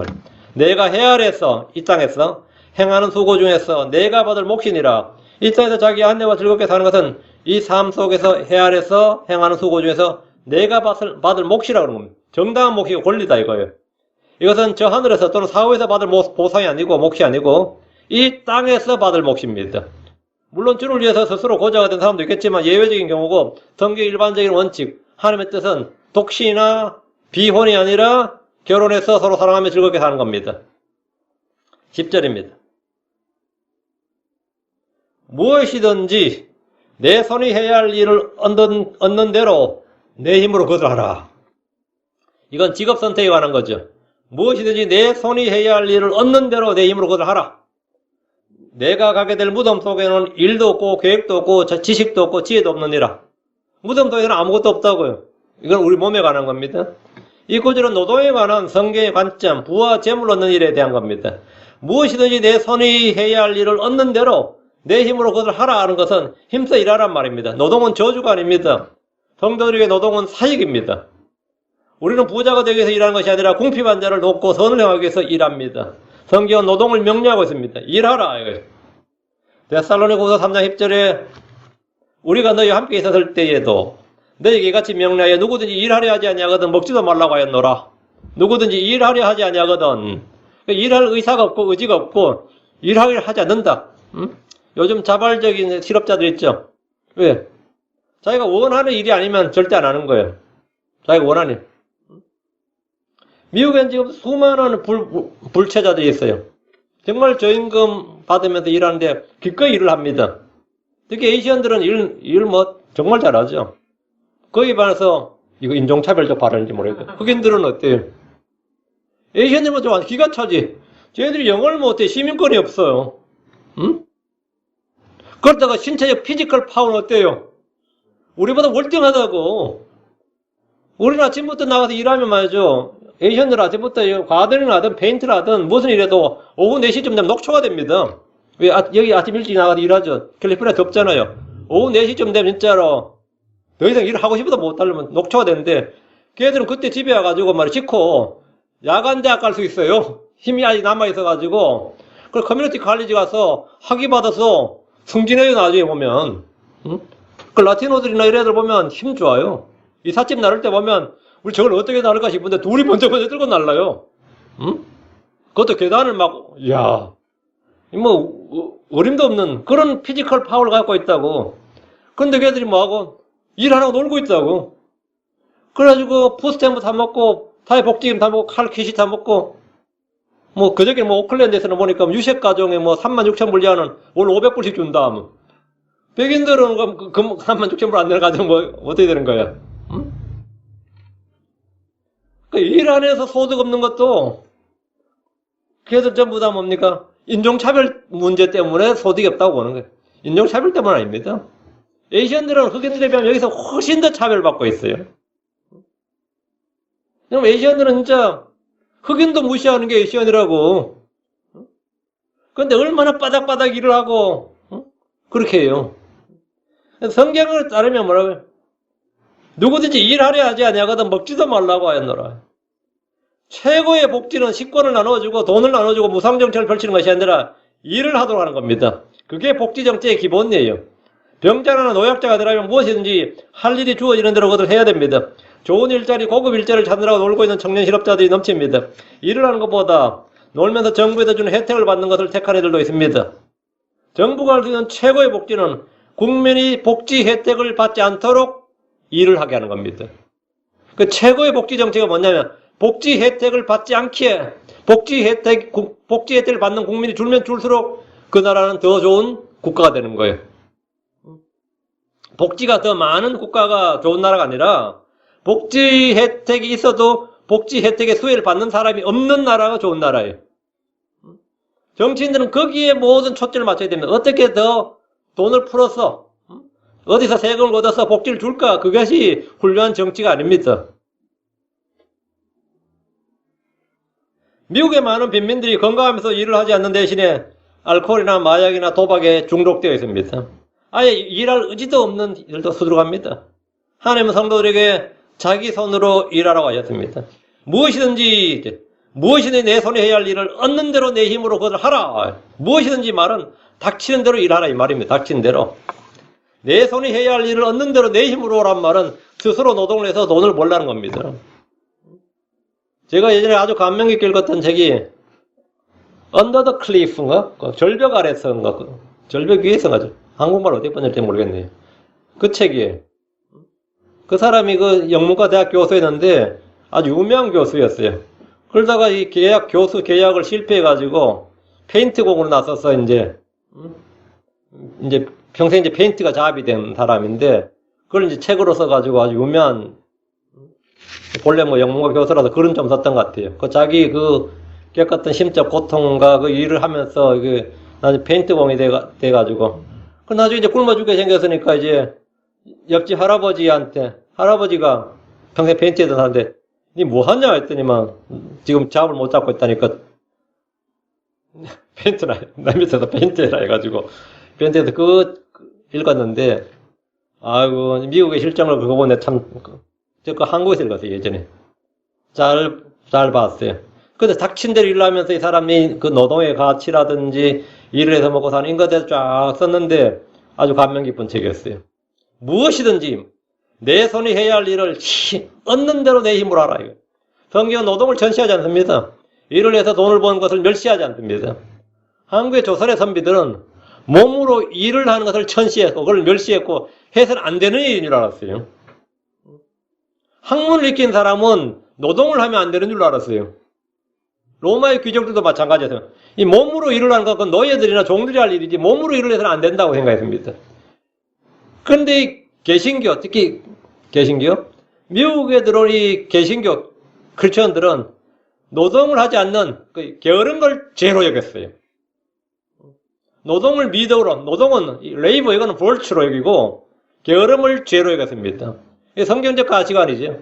내가 해 아래서 이 땅에서 행하는 수고 중에서 내가 받을 몫이니라. 이 땅에서 자기 아내와 즐겁게 사는 것은 이 삶 속에서 해 아래서 행하는 수고 중에서 내가 받을 몫이라고 하는 겁니다. 정당한 몫이고 권리다 이거예요. 이것은 저 하늘에서 또는 사후에서 받을 보상이 아니고 몫이 아니고 이 땅에서 받을 몫입니다. 물론 주를 위해서 스스로 고자가 된 사람도 있겠지만 예외적인 경우고 성경 일반적인 원칙, 하나님의 뜻은 독신이나 비혼이 아니라 결혼해서 서로 사랑하며 즐겁게 사는 겁니다. 10절입니다. 무엇이든지 내 손이 해야 할 일을 얻는 대로 내 힘으로 그것을 하라. 이건 직업 선택에 관한 거죠. 무엇이든지 내 손이 해야 할 일을 얻는 대로 내 힘으로 그것을 하라. 내가 가게 될 무덤 속에는 일도 없고 계획도 없고 지식도 없고 지혜도 없느니라. 무덤 속에는 아무것도 없다고요. 이건 우리 몸에 관한 겁니다. 이 구절은 노동에 관한 성경의 관점, 부와 재물 얻는 일에 대한 겁니다. 무엇이든지 내 손이 해야 할 일을 얻는 대로 내 힘으로 그것을 하라 하는 것은 힘써 일하란 말입니다. 노동은 저주가 아닙니다. 성도들에게 노동은 사익입니다. 우리는 부자가 되기 위해서 일하는 것이 아니라 궁핍한 자를 돕고 선을 행하기 위해서 일합니다. 성경은 노동을 명령하고 있습니다. 일하라. 데살로니가후서 3장 10절에 우리가 너희와 함께 있었을 때에도 너희에게 이같이 명령하여 누구든지 일하려 하지 아니하거든 먹지도 말라고 하였노라. 누구든지 일하려 하지 아니하거든. 일할 의사가 없고 의지가 없고 일하려 하지 않는다. 요즘 자발적인 실업자들 있죠. 왜? 자기가 원하는 일이 아니면 절대 안 하는 거예요. 자기가 원하는. 미국엔 지금 수많은 불체자들이 있어요. 정말 저임금 받으면서 일하는데 기꺼이 일을 합니다. 특히 에이시언들은 일 정말 잘하죠. 거기에 반해서 이거 인종차별적 발언인지 모르겠다. 흑인들은 어때요? 에이시안들은 좀 기가 차지. 쟤네들이 영어를 못해. 시민권이 없어요. 응? 그러다가 신체적 피지컬 파워는 어때요? 우리보다 월등하다고. 우리는 아침부터 나가서 일하면 말이죠. 에이시안들은 아침부터 가드닝을 하든 페인트를 하든 무슨 일해도 오후 4시쯤 되면 녹초가 됩니다. 왜 여기 아침 일찍 나가서 일하죠. 캘리포니아 덥잖아요. 오후 4시쯤 되면 진짜로 더 이상 일을 하고 싶어도 못 하려면 녹초가 되는데 걔들은 그때 집에 와가지고 말이야 씻고 야간대학 갈 수 있어요. 힘이 아직 남아있어가지고 그 커뮤니티 칼리지 가서 학위 받아서 승진해요. 나중에 보면. 응? 그 라티노들이나 이런 애들 보면 힘 좋아요. 이 삿짐 나를 때 보면 우리 저걸 어떻게 나를까 싶은데 둘이 먼저 들고 날라요. 응? 그것도 계단을 막 이야 뭐 어림도 없는 그런 피지컬 파워를 갖고 있다고. 근데 걔들이 뭐하고 일하라고 놀고 있다고. 그래가지고 푸스템도 다 먹고 타이 복지금 다 먹고 칼키시 다 먹고 뭐 그저께 뭐 오클랜드에서는 보니까 유색 가정에 뭐 36,000불 월 500불씩 준다. 뭐. 백인들은 그 36,000불 안 되는 가정 뭐 어떻게 되는 거야? 응? 그 일 안에서 소득 없는 것도 걔들 전부 다 뭡니까? 인종차별 문제 때문에 소득이 없다고 보는 거예요. 인종차별 때문 아닙니다. 에이시안들은 흑인들에 비하면 여기서 훨씬 더 차별받고 있어요. 그럼 에이시안들은 진짜 흑인도 무시하는 게 에이시안이라고. 그런데 얼마나 바닥바닥 일을 하고 그렇게 해요. 성경을 따르면 뭐라고요? 누구든지 일하려 하지 아니하거든 먹지도 말라고 하였노라. 최고의 복지는 식권을 나눠주고 돈을 나눠주고 무상정책을 펼치는 것이 아니라 일을 하도록 하는 겁니다. 그게 복지정책의 기본이에요. 병자나 노약자가 되려면 무엇이든지 할 일이 주어지는 대로 그것을 해야 됩니다. 좋은 일자리, 고급 일자리를 찾느라고 놀고 있는 청년 실업자들이 넘칩니다. 일을 하는 것보다 놀면서 정부에서 주는 혜택을 받는 것을 택하는 애들도 있습니다. 정부가 할 수 있는 최고의 복지는 국민이 복지 혜택을 받지 않도록 일을 하게 하는 겁니다. 그 최고의 복지 정책이 뭐냐면 복지 혜택을 받지 않기에 복지 혜택을 받는 국민이 줄면 줄수록 그 나라는 더 좋은 국가가 되는 거예요. 복지가 더 많은 국가가 좋은 나라가 아니라 복지 혜택이 있어도 복지 혜택의 수혜를 받는 사람이 없는 나라가 좋은 나라예요. 정치인들은 거기에 모든 초점을 맞춰야 됩니다. 어떻게 더 돈을 풀어서 어디서 세금을 걷어서 복지를 줄까? 그것이 훌륭한 정치가 아닙니다. 미국의 많은 빈민들이 건강하면서 일을 하지 않는 대신에 알코올이나 마약이나 도박에 중독되어 있습니다. 아예 일할 의지도 없는 일도 수두룩합니다. 하나님은 성도들에게 자기 손으로 일하라고 하셨습니다. 무엇이든지 내 손에 해야 할 일을 얻는 대로 내 힘으로 그것을 하라. 무엇이든지 말은 닥치는 대로 일하라 이 말입니다. 닥치는 대로. 내 손이 해야 할 일을 얻는 대로 내 힘으로 란 말은 스스로 노동을 해서 돈을 벌라는 겁니다. 제가 예전에 아주 감명 깊게 읽었던 책이 Under the Cliff인가? 절벽 아래서인가? 절벽 위에서인가? 한국말 어떻게 번역할지 모르겠네요. 그 책이에요. 그 사람이 그 영문과 대학 교수였는데 아주 유명한 교수였어요. 그러다가 이 교수 계약을 실패해가지고 페인트공으로 나서서 이제 평생 이제 페인트가 잡이 된 사람인데 그걸 이제 책으로 써가지고 아주 유명한 본래 뭐 영문과 교수라서 글은 좀 썼던 것 같아요. 그 자기 겪었던 심적 고통과 그 일을 하면서 나중에 페인트공이 돼가지고 그 나중에 이제 굶어 죽게 생겼으니까 이제 옆집 할아버지가 평생 페인트 했던 사람인데 니 뭐 하냐 했더니만 지금 잡을 못 잡고 있다니까 나 밑에서 페인트해라 해가지고 페인트해서 읽었는데 아이고 미국의 실정을 그거 보네 참 저 한국에서 읽었어요 예전에 잘 봤어요. 근데 닥친 대로 일을 하면서 이 사람이 그 노동의 가치라든지 일을 해서 먹고 사는 인것에 쫙 썼는데 아주 감명 깊은 책이었어요. 무엇이든지 내 손이 해야 할 일을 얻는 대로 내 힘으로 하라. 성경은 노동을 전시하지 않습니다. 일을 해서 돈을 버는 것을 멸시하지 않습니다. 한국의 조선의 선비들은 몸으로 일을 하는 것을 천시했고 그걸 멸시했고 해서는 안 되는 일인 줄 알았어요. 학문을 익힌 사람은 노동을 하면 안 되는 줄 알았어요. 로마의 귀족들도 마찬가지였어요. 이 몸으로 일을 하는 것은 노예들이나 종들이 할 일이지 몸으로 일을 해서는 안 된다고 생각했습니다. 그런데 개신교, 특히 개신교? 미국에 들어온 이 개신교 크리스천들은 노동을 하지 않는 그 게으른 걸 죄로 여겼어요. 노동을 미덕으로, 노동은 레이버 이거는 볼츠로 여기고 게으름을 죄로 여겼습니다. 이게 성경적 가치관이죠.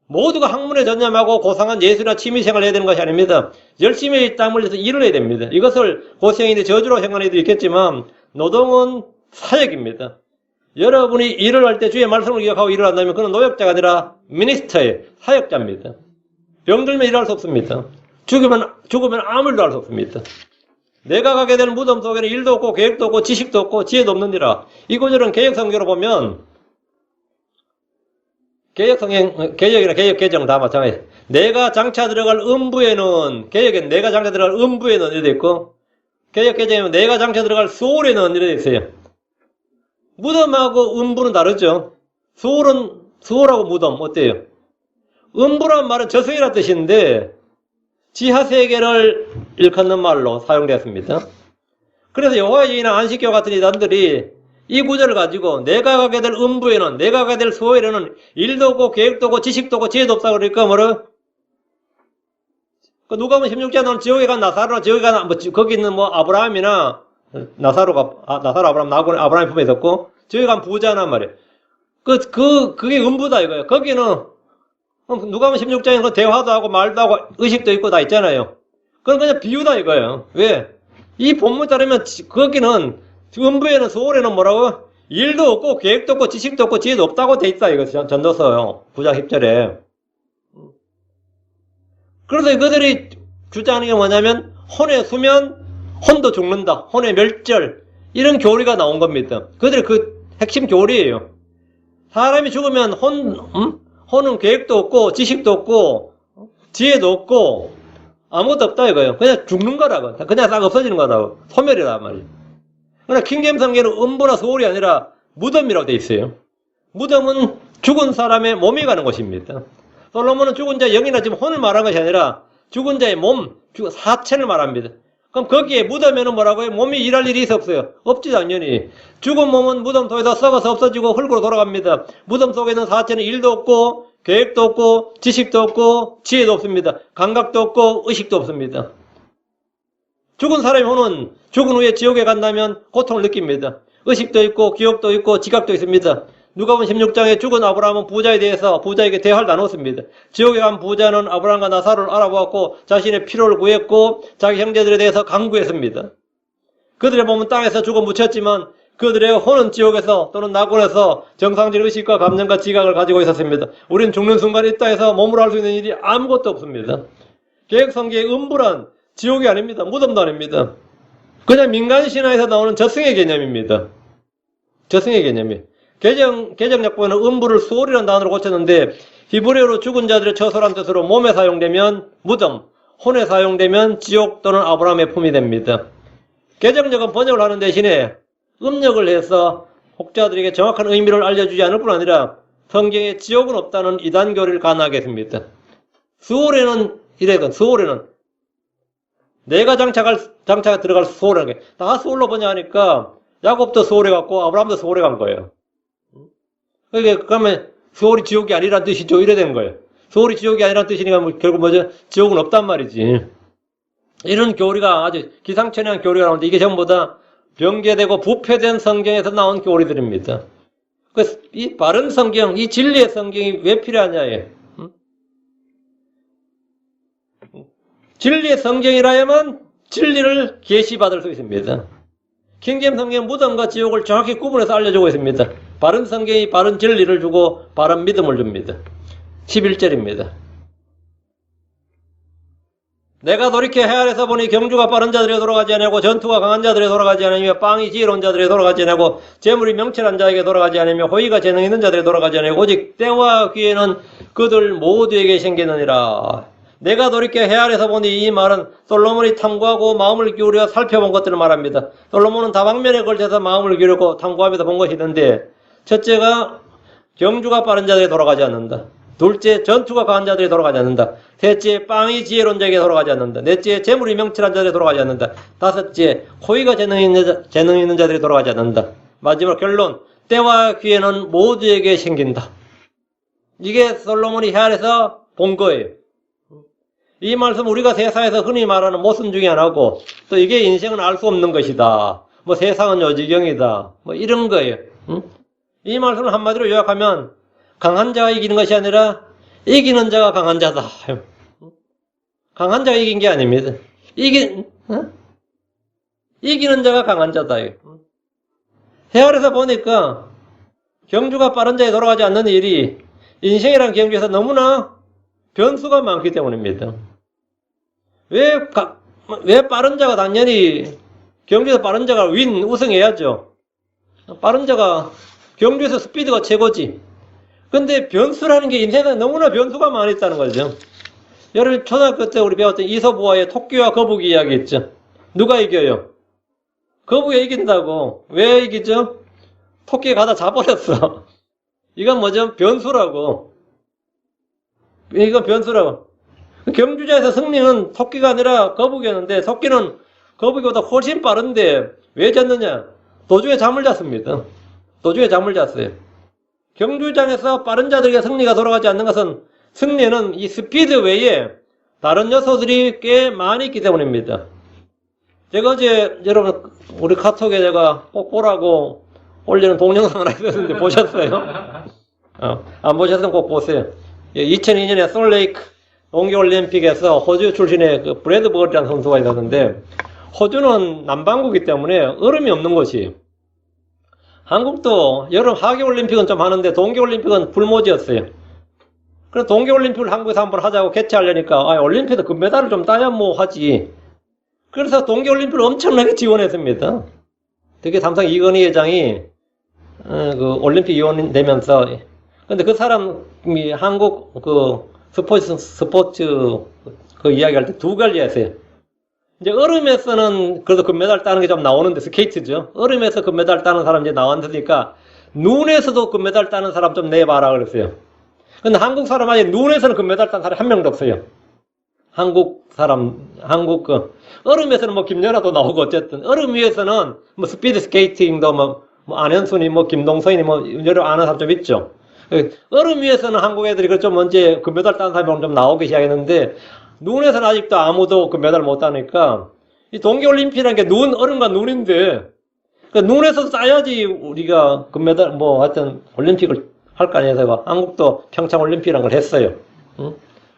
모두가 학문에 전념하고 고상한 예술이나 취미생활을 해야 되는 것이 아닙니다. 열심히 땀 흘려서 일을 해야 됩니다. 이것을 고생인의 저주로 생각할 수도 있겠지만 노동은 사역입니다. 여러분이 일을 할 때 주의 말씀을 기억하고 일을 한다면 그는 노역자가 아니라 미니스터의 사역자입니다. 병들면 일할 수 없습니다. 죽으면 아무 일도 할 수 없습니다. 내가 가게 되는 무덤 속에는 일도 없고 계획도 없고 지식도 없고 지혜도 없느니라. 이 구절은 개혁성경으로 보면 개혁이나 개혁개정 다 마찬가지예요. 내가 장차 들어갈 음부에는, 개혁에는 내가 장차 들어갈 음부에는 이렇게 있고, 개혁개정에는 내가 장차 들어갈 소울에는 이렇게 있어요. 무덤하고 음부는 다르죠. 소울하고 무덤 어때요? 음부란 말은 저승이라는 뜻인데 지하세계를 일컫는 말로 사용되었습니다. 그래서 여호와의 증인이나 안식교 같은 이단들이 이 구절을 가지고 내가 가게 될 음부에는, 내가 가게 될 소울에는 일도 없고 계획도 없고 지식도 없고 지혜도 없다고 그러니까 뭐라? 누가복음 16장은 지옥에 간 나사로나 지옥에 간 거기 있는 뭐 아브라함이나 나사로 아브라함 나고는 아브라함 품에 있었고 지옥에 간 부자란 말이에요. 그게 음부다 이거예요. 거기는 누가복음 16장에 그 대화도 하고 말도 하고 의식도 있고 다 있잖아요. 그건 그냥 비유다 이거예요. 왜? 이 본문 따르면 거기는 음부에는 소울에는 뭐라고? 일도 없고 계획도 없고 지식도 없고 지혜도 없다고 돼 있다 이거 전도서요. 9장 10절에. 그래서 그들이 주장하는 게 뭐냐면 혼의 수면, 혼도 죽는다. 혼의 멸절. 이런 교리가 나온 겁니다. 그들의 그 핵심 교리예요. 사람이 죽으면 혼은 계획도 없고 지식도 없고 지혜도 없고 아무것도 없다 이거예요. 그냥 죽는 거라고. 그냥 싹 없어지는 거라고. 소멸이란 말이에요. 그러나 킹제임스 성경은 음부나 소울이 아니라 무덤이라고 되어 있어요. 무덤은 죽은 사람의 몸이 가는 곳입니다. 솔로몬은 죽은 자의 영이나 지금 혼을 말한 것이 아니라 죽은 자의 몸, 사체를 말합니다. 그럼 거기에 무덤에는 뭐라고요? 몸이 일할 일이 없어요. 없지 당연히. 죽은 몸은 무덤 속에서 썩어서 없어지고 흙으로 돌아갑니다. 무덤 속에 있는 사체는 일도 없고 계획도 없고 지식도 없고 지혜도 없습니다. 감각도 없고 의식도 없습니다. 죽은 사람의 혼은 죽은 후에 지옥에 간다면 고통을 느낍니다. 의식도 있고 기억도 있고 지각도 있습니다. 누가복음 16장에 죽은 아브라함은 부자에 대해서 부자에게 대화를 나눴습니다. 지옥에 간 부자는 아브라함과 나사로를 알아보았고 자신의 필요를 구했고 자기 형제들에 대해서 간구했습니다. 그들의 몸은 땅에서 죽어 묻혔지만 그들의 혼은 지옥에서 또는 낙원에서 정상적인 의식과 감정과 지각을 가지고 있었습니다. 우리는 죽는 순간 이 땅에서 몸으로 할 수 있는 일이 아무것도 없습니다. 개혁성경의 음부란 지옥이 아닙니다. 무덤도 아닙니다. 그냥 민간신화에서 나오는 저승의 개념입니다. 저승의 개념이. 개정약본에는 음부를 소울이라는 단어로 고쳤는데 히브리어로 죽은 자들의 처소란 뜻으로 몸에 사용되면 무덤, 혼에 사용되면 지옥 또는 아브라함의 품이 됩니다. 개정역은 번역을 하는 대신에 음력을 해서 혹자들에게 정확한 의미를 알려주지 않을 뿐 아니라 성경에 지옥은 없다는 이단 교리를 간하게 했습니다. 수월에는 이래건 수월에는 내가 장차가 들어갈 소울이라는 게 다 소울로 번역하니까 야곱도 소울에 갔고 아브라함도 소울에 간 거예요. 그러면 소울이 지옥이 아니란 뜻이죠. 이래 된 거예요. 소울이 지옥이 아니란 뜻이니까 뭐 결국 뭐죠? 지옥은 없단 말이지. 이런 교리가 아주 기상천외한 교리가 나오는데 이게 전부 다 변개되고 부패된 성경에서 나온 교리들입니다. 그래서 이 바른 성경, 이 진리의 성경이 왜 필요하냐예요. 진리의 성경이라야만 진리를 계시받을 수 있습니다. 킹제임스 성경은 무덤과 지옥을 정확히 구분해서 알려주고 있습니다. 바른 성경이 바른 진리를 주고 바른 믿음을 줍니다. 11절입니다. 내가 돌이켜 해아래서 보니 경주가 빠른 자들에 돌아가지 아니하고 전투가 강한 자들에 돌아가지 아니하며 빵이 지혜로운 자들에 돌아가지 아니하고 재물이 명철한 자에게 돌아가지 아니하며 호의가 재능 있는 자들에 돌아가지 아니하고 오직 때와 기회는 그들 모두에게 생기느니라. 내가 돌이켜 해아래서 보니 이 말은 솔로몬이 탐구하고 마음을 기울여 살펴본 것들을 말합니다. 솔로몬은 다방면에 걸쳐서 마음을 기울였고 탐구하면서 본 것이 있는데 첫째가 경주가 빠른 자들에 돌아가지 않는다. 둘째, 전투가 강한 자들이 돌아가지 않는다. 셋째, 빵이 지혜로운 자에게 돌아가지 않는다. 넷째, 재물이 명철한 자들이 돌아가지 않는다. 다섯째, 호의가 재능 있는 자들이 돌아가지 않는다. 마지막 결론, 때와 기회는 모두에게 생긴다. 이게 솔로몬이 헤아려서 본 거예요. 이 말씀 우리가 세상에서 흔히 말하는 모순 중에 하나고, 또 이게 인생은 알 수 없는 것이다. 뭐 세상은 요지경이다. 뭐 이런 거예요. 이 말씀을 한마디로 요약하면 강한 자가 이기는 것이 아니라 이기는 자가 강한 자다. 강한 자가 이긴 게 아닙니다. 이기는 자가 강한 자다. 헤아려서 보니까 경주가 빠른 자에 돌아가지 않는 일이 인생이란 경주에서 너무나 변수가 많기 때문입니다. 왜 빠른 자가 당연히 경주에서 빠른 자가 우승해야죠. 빠른 자가 경주에서 스피드가 최고지. 근데 변수라는 게 인생에 너무나 변수가 많이 있다는 거죠. 여러분 초등학교 때 우리 배웠던 이솝우화의 토끼와 거북이 이야기 있죠. 누가 이겨요? 거북이가 이긴다고. 왜 이기죠? 토끼가 가다 자버렸어. 이건 뭐죠? 변수라고. 이건 변수라고. 경주자에서 승리는 토끼가 아니라 거북이였는데 토끼는 거북이보다 훨씬 빠른데 왜 졌느냐? 도중에 잠을 잤습니다. 도중에 잠을 잤어요. 경주장에서 빠른 자들에게 승리가 돌아가지 않는 것은 승리는 이 스피드 외에 다른 요소들이 꽤 많이 있기 때문입니다. 제가 어제 여러분 우리 카톡에 제가 꼭 보라고 올리는 동영상을 하나 있었는데 보셨어요? 안 보셨으면 꼭 보세요. 2002년에 솔레이크 동계올림픽에서 호주 출신의 그 브래드버리라는 선수가 있었는데 호주는 남반구이기 때문에 얼음이 없는 곳이 한국도 여름 하계올림픽은 좀 하는데 동계올림픽은 불모지였어요. 그래서 동계올림픽을 한국에서 한번 하자고 개최하려니까 올림픽에서 금메달을 좀 따야 뭐 하지. 그래서 동계올림픽을 엄청나게 지원했습니다. 특히 삼성 이건희 회장이 그 올림픽 위원이 되면서 근데 그 사람이 한국 그 스포츠 그 이야기할 때 두 가지 했어요. 이제 얼음에서는 그래도 금메달 따는 게 좀 나오는데 스케이트죠. 얼음에서 금메달 따는 사람 이제 나왔으니까 눈에서도 금메달 따는 사람 좀 내봐라 그랬어요. 근데 한국 사람 아니 눈에서는 금메달 딴 사람이 한 명도 없어요. 한국 얼음에서는 뭐 김연아도 나오고 어쨌든 얼음 위에서는 뭐 스피드 스케이팅도 뭐 안현순이 뭐 김동선이 뭐 여러 아는 사람 좀 있죠. 얼음 위에서는 한국 애들이 좀 언제 금메달 딴 사람이 좀 나오기 시작했는데 눈에서는 아직도 아무도 금메달 못 따니까 이 동계올림픽이라는 게 얼음과 눈인데 그러니까 눈에서 따야지 우리가 금메달 뭐 하여튼 올림픽을 할 거 아니에요. 한국도 평창올림픽이라는 걸 했어요.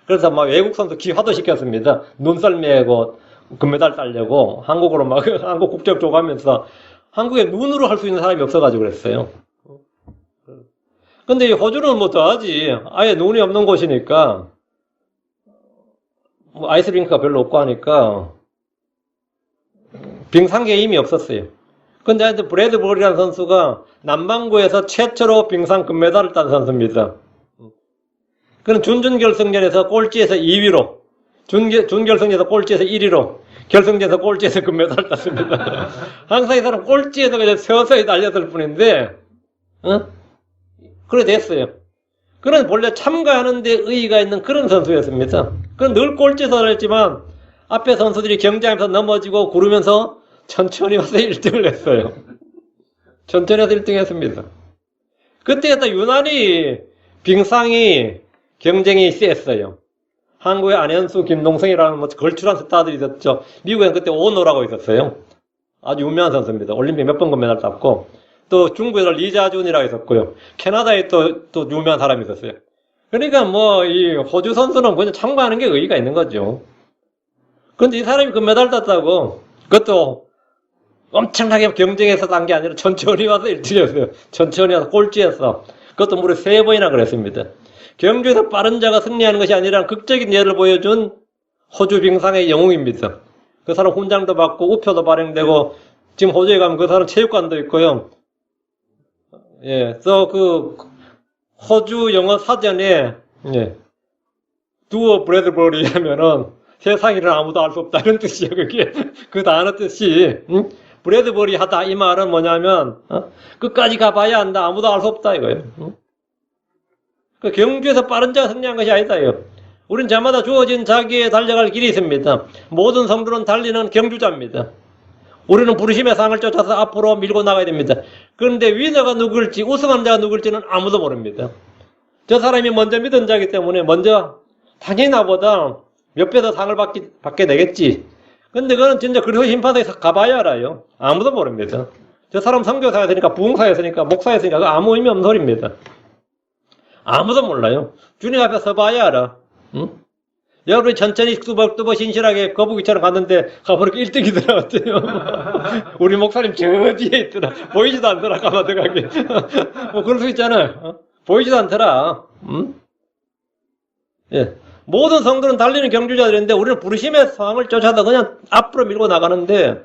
그래서 막 외국 선수 기화도 시켰습니다. 눈썰 매고 금메달 따려고 한국으로 막 한국 국적 쪼가면서 한국에 눈으로 할 수 있는 사람이 없어가지고 그랬어요. 근데 이 호주는 뭐 더하지. 아예 눈이 없는 곳이니까 뭐 아이스링크가 별로 없고 하니까 빙상계에 이미 없었어요. 근데 하여튼 브래드버리라는 선수가 남반구에서 최초로 빙상 금메달을 딴 선수입니다. 그는 준결승전에서 꼴찌에서 2위로, 준결승전에서 꼴찌에서 1위로, 결승전에서 꼴찌에서 금메달을 땄습니다. 항상 이 사람 꼴찌에서 그냥 서서히 달렸을 뿐인데, 그래 됐어요. 그는 본래 참가하는 데 의의가 있는 그런 선수였습니다. 그는 늘 꼴찌에서 달렸지만, 앞에 선수들이 경쟁하면서 넘어지고 구르면서 천천히 와서 1등을 했어요. 천천히 와서 1등 했습니다. 그때 유난히 빙상이 경쟁이 셌어요. 한국의 안현수, 김동성이라는 뭐 걸출한 스타들이 있었죠. 미국엔 그때 오노라고 있었어요. 아주 유명한 선수입니다. 올림픽 몇 번 금메달 땄고, 또 중국에서 리자준이라고 있었고요. 캐나다에 또 유명한 사람이 있었어요. 그러니까 뭐 이 호주 선수는 그냥 참가하는 게 의의가 있는 거죠. 그런데 이 사람이 금메달 땄다고 그것도 엄청나게 경쟁해서 딴 게 아니라 천천히 와서 1등이었어요. 천천히 와서 꼴찌였어. 그것도 무려 3번이나 그랬습니다. 경주에서 빠른 자가 승리하는 것이 아니라 극적인 예를 보여준 호주 빙상의 영웅입니다. 그 사람 훈장도 받고 우표도 발행되고 지금 호주에 가면 그 사람 체육관도 있고요. 예, 그 호주 영어 사전에 두어 브래드버리 하면은 세상이란 아무도 알 수 없다 이런 뜻이에요. 그게 그 단어 뜻이 브래드버리 하다 이 말은 뭐냐면 끝까지 가봐야 한다. 아무도 알 수 없다 이거예요. 그 경주에서 빠른 자가 승리한 것이 아니다 이거. 우린 저마다 주어진 자기의 달려갈 길이 있습니다. 모든 성도는 달리는 경주자입니다. 우리는 부르심의 상을 쫓아서 앞으로 밀고 나가야 됩니다. 그런데 위너가 누굴지 우승한 자가 누굴지는 아무도 모릅니다. 저 사람이 먼저 믿은 자이기 때문에 먼저 당연히 나보다 몇 배 더 상을 받게 되겠지. 근데 그거는 진짜 그리고 심판대에서 가봐야 알아요. 아무도 모릅니다. 저 사람 선교사였으니까, 부흥사였으니까, 목사였으니까, 그거 아무 의미 없는 소리입니다. 아무도 몰라요. 주님 앞에 서봐야 알아. 응? 여러분이 천천히 뚜벅뚜벅 신실하게 거북이처럼 갔는데 가보니까 1등이더라. 어때요? 우리 목사님 저 뒤에 있더라. 보이지도 않더라. 가마들가게. 뭐 그럴 수 있잖아요. 보이지도 않더라. 응? 예. 모든 성도는 달리는 경주자들인데 우리는 부르심의 상을 쫓아서 그냥 앞으로 밀고 나가는데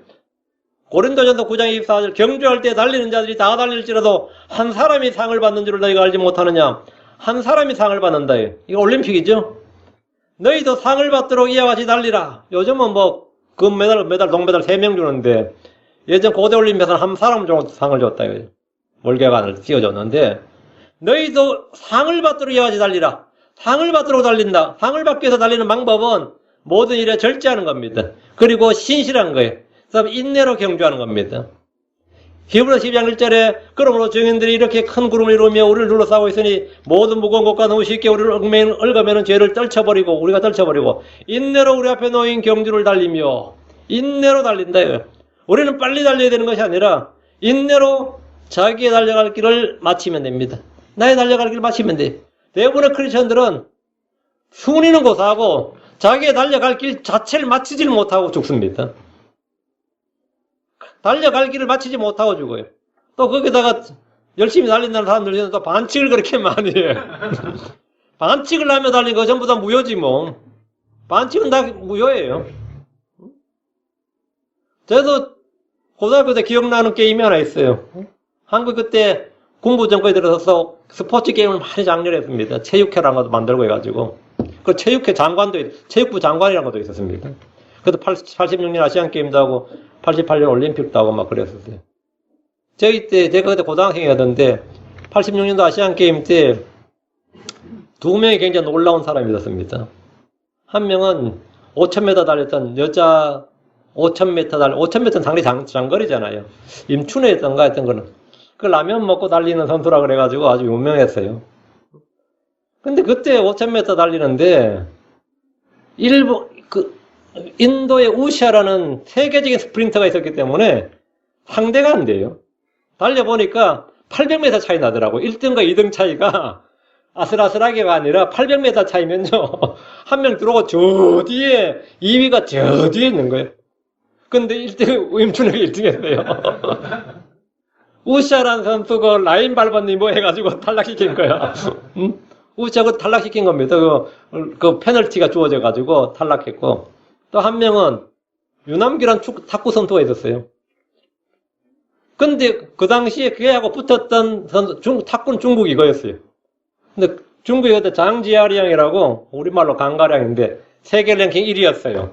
고린도전서 9장 24절 경주할 때 달리는 자들이 다 달릴지라도 한 사람이 상을 받는 줄을 너희가 알지 못하느냐. 한 사람이 상을 받는다. 이거 올림픽이죠. 너희도 상을 받도록 이와 같이 달리라. 요즘은 뭐 금메달, 동메달 3명 주는데 예전 고대 올림픽에서는 한 사람 정도 상을 줬다. 월계관을 띄워줬는데 너희도 상을 받도록 이와 같이 달리라. 상을 받도록 달린다. 상을 받기 위해서 달리는 방법은 모든 일에 절제하는 겁니다. 그리고 신실한 거예요. 그 다음에 인내로 경주하는 겁니다. 히브리서 12장 1절에 그러므로 증인들이 이렇게 큰 구름을 이루며 우리를 둘러싸고 있으니 모든 무거운 것과 너무 쉽게 우리를 얽으면 죄를 우리가 떨쳐버리고 인내로 우리 앞에 놓인 경주를 달리며 인내로 달린다. 우리는 빨리 달려야 되는 것이 아니라 인내로 자기의 달려갈 길을 마치면 됩니다. 나의 달려갈 길을 마치면 돼. 대부분의 크리스천들은 순위는 고사하고 자기의 달려갈 길 자체를 마치질 못하고 죽습니다. 달려갈 길을 마치지 못하고 죽어요. 또 거기다가 열심히 달린다는 사람들은 또 반칙을 그렇게 많이 해요. 반칙을 하며 달린 거 전부 다 무효지 뭐. 반칙은 다 무효예요. 저도 고등학교 때 기억나는 게임이 하나 있어요. 한국 그때 군부 정권에 들어서서 스포츠 게임을 많이 장려했습니다. 체육회라는 것도 만들고 해가지고. 그 체육회 체육부 장관이라는 것도 있었습니다. 그래도 86년 아시안게임도 하고 88년 올림픽도 하고 막 그랬었어요. 제가 그때 고등학생이었는데 86년도 아시안게임 때 두 명이 굉장히 놀라운 사람이 있었습니다. 한 명은 5000m 달렸던 여자 5000m는 상당히 장거리잖아요. 임춘회였던가 했던 거는. 그 라면 먹고 달리는 선수라 그래가지고 아주 유명했어요. 근데 그때 5000m 달리는데 인도의 우샤라는 세계적인 스프린터가 있었기 때문에 상대가 안 돼요. 달려보니까 800m 차이 나더라고. 1등과 2등 차이가 아슬아슬하게가 아니라 800m 차이면요. 한 명 들어오고 저 뒤에 2위가 저 뒤에 있는 거예요. 근데 1등, 임춘혁이 1등 했어요. 우샤라는 선수가 라인 밟았니 뭐 해가지고 탈락시킨 거야. 응? 우샤가 탈락시킨 겁니다. 그 페널티가 주어져가지고 탈락했고. 또 한 명은 유남기란 탁구 선수가 있었어요. 근데 그 당시에 그애하고 붙었던 선수, 탁구는 중국 이거였어요. 근데 중국이 그때 장지아리앙이라고 우리말로 강가량인데 세계 랭킹 1위였어요.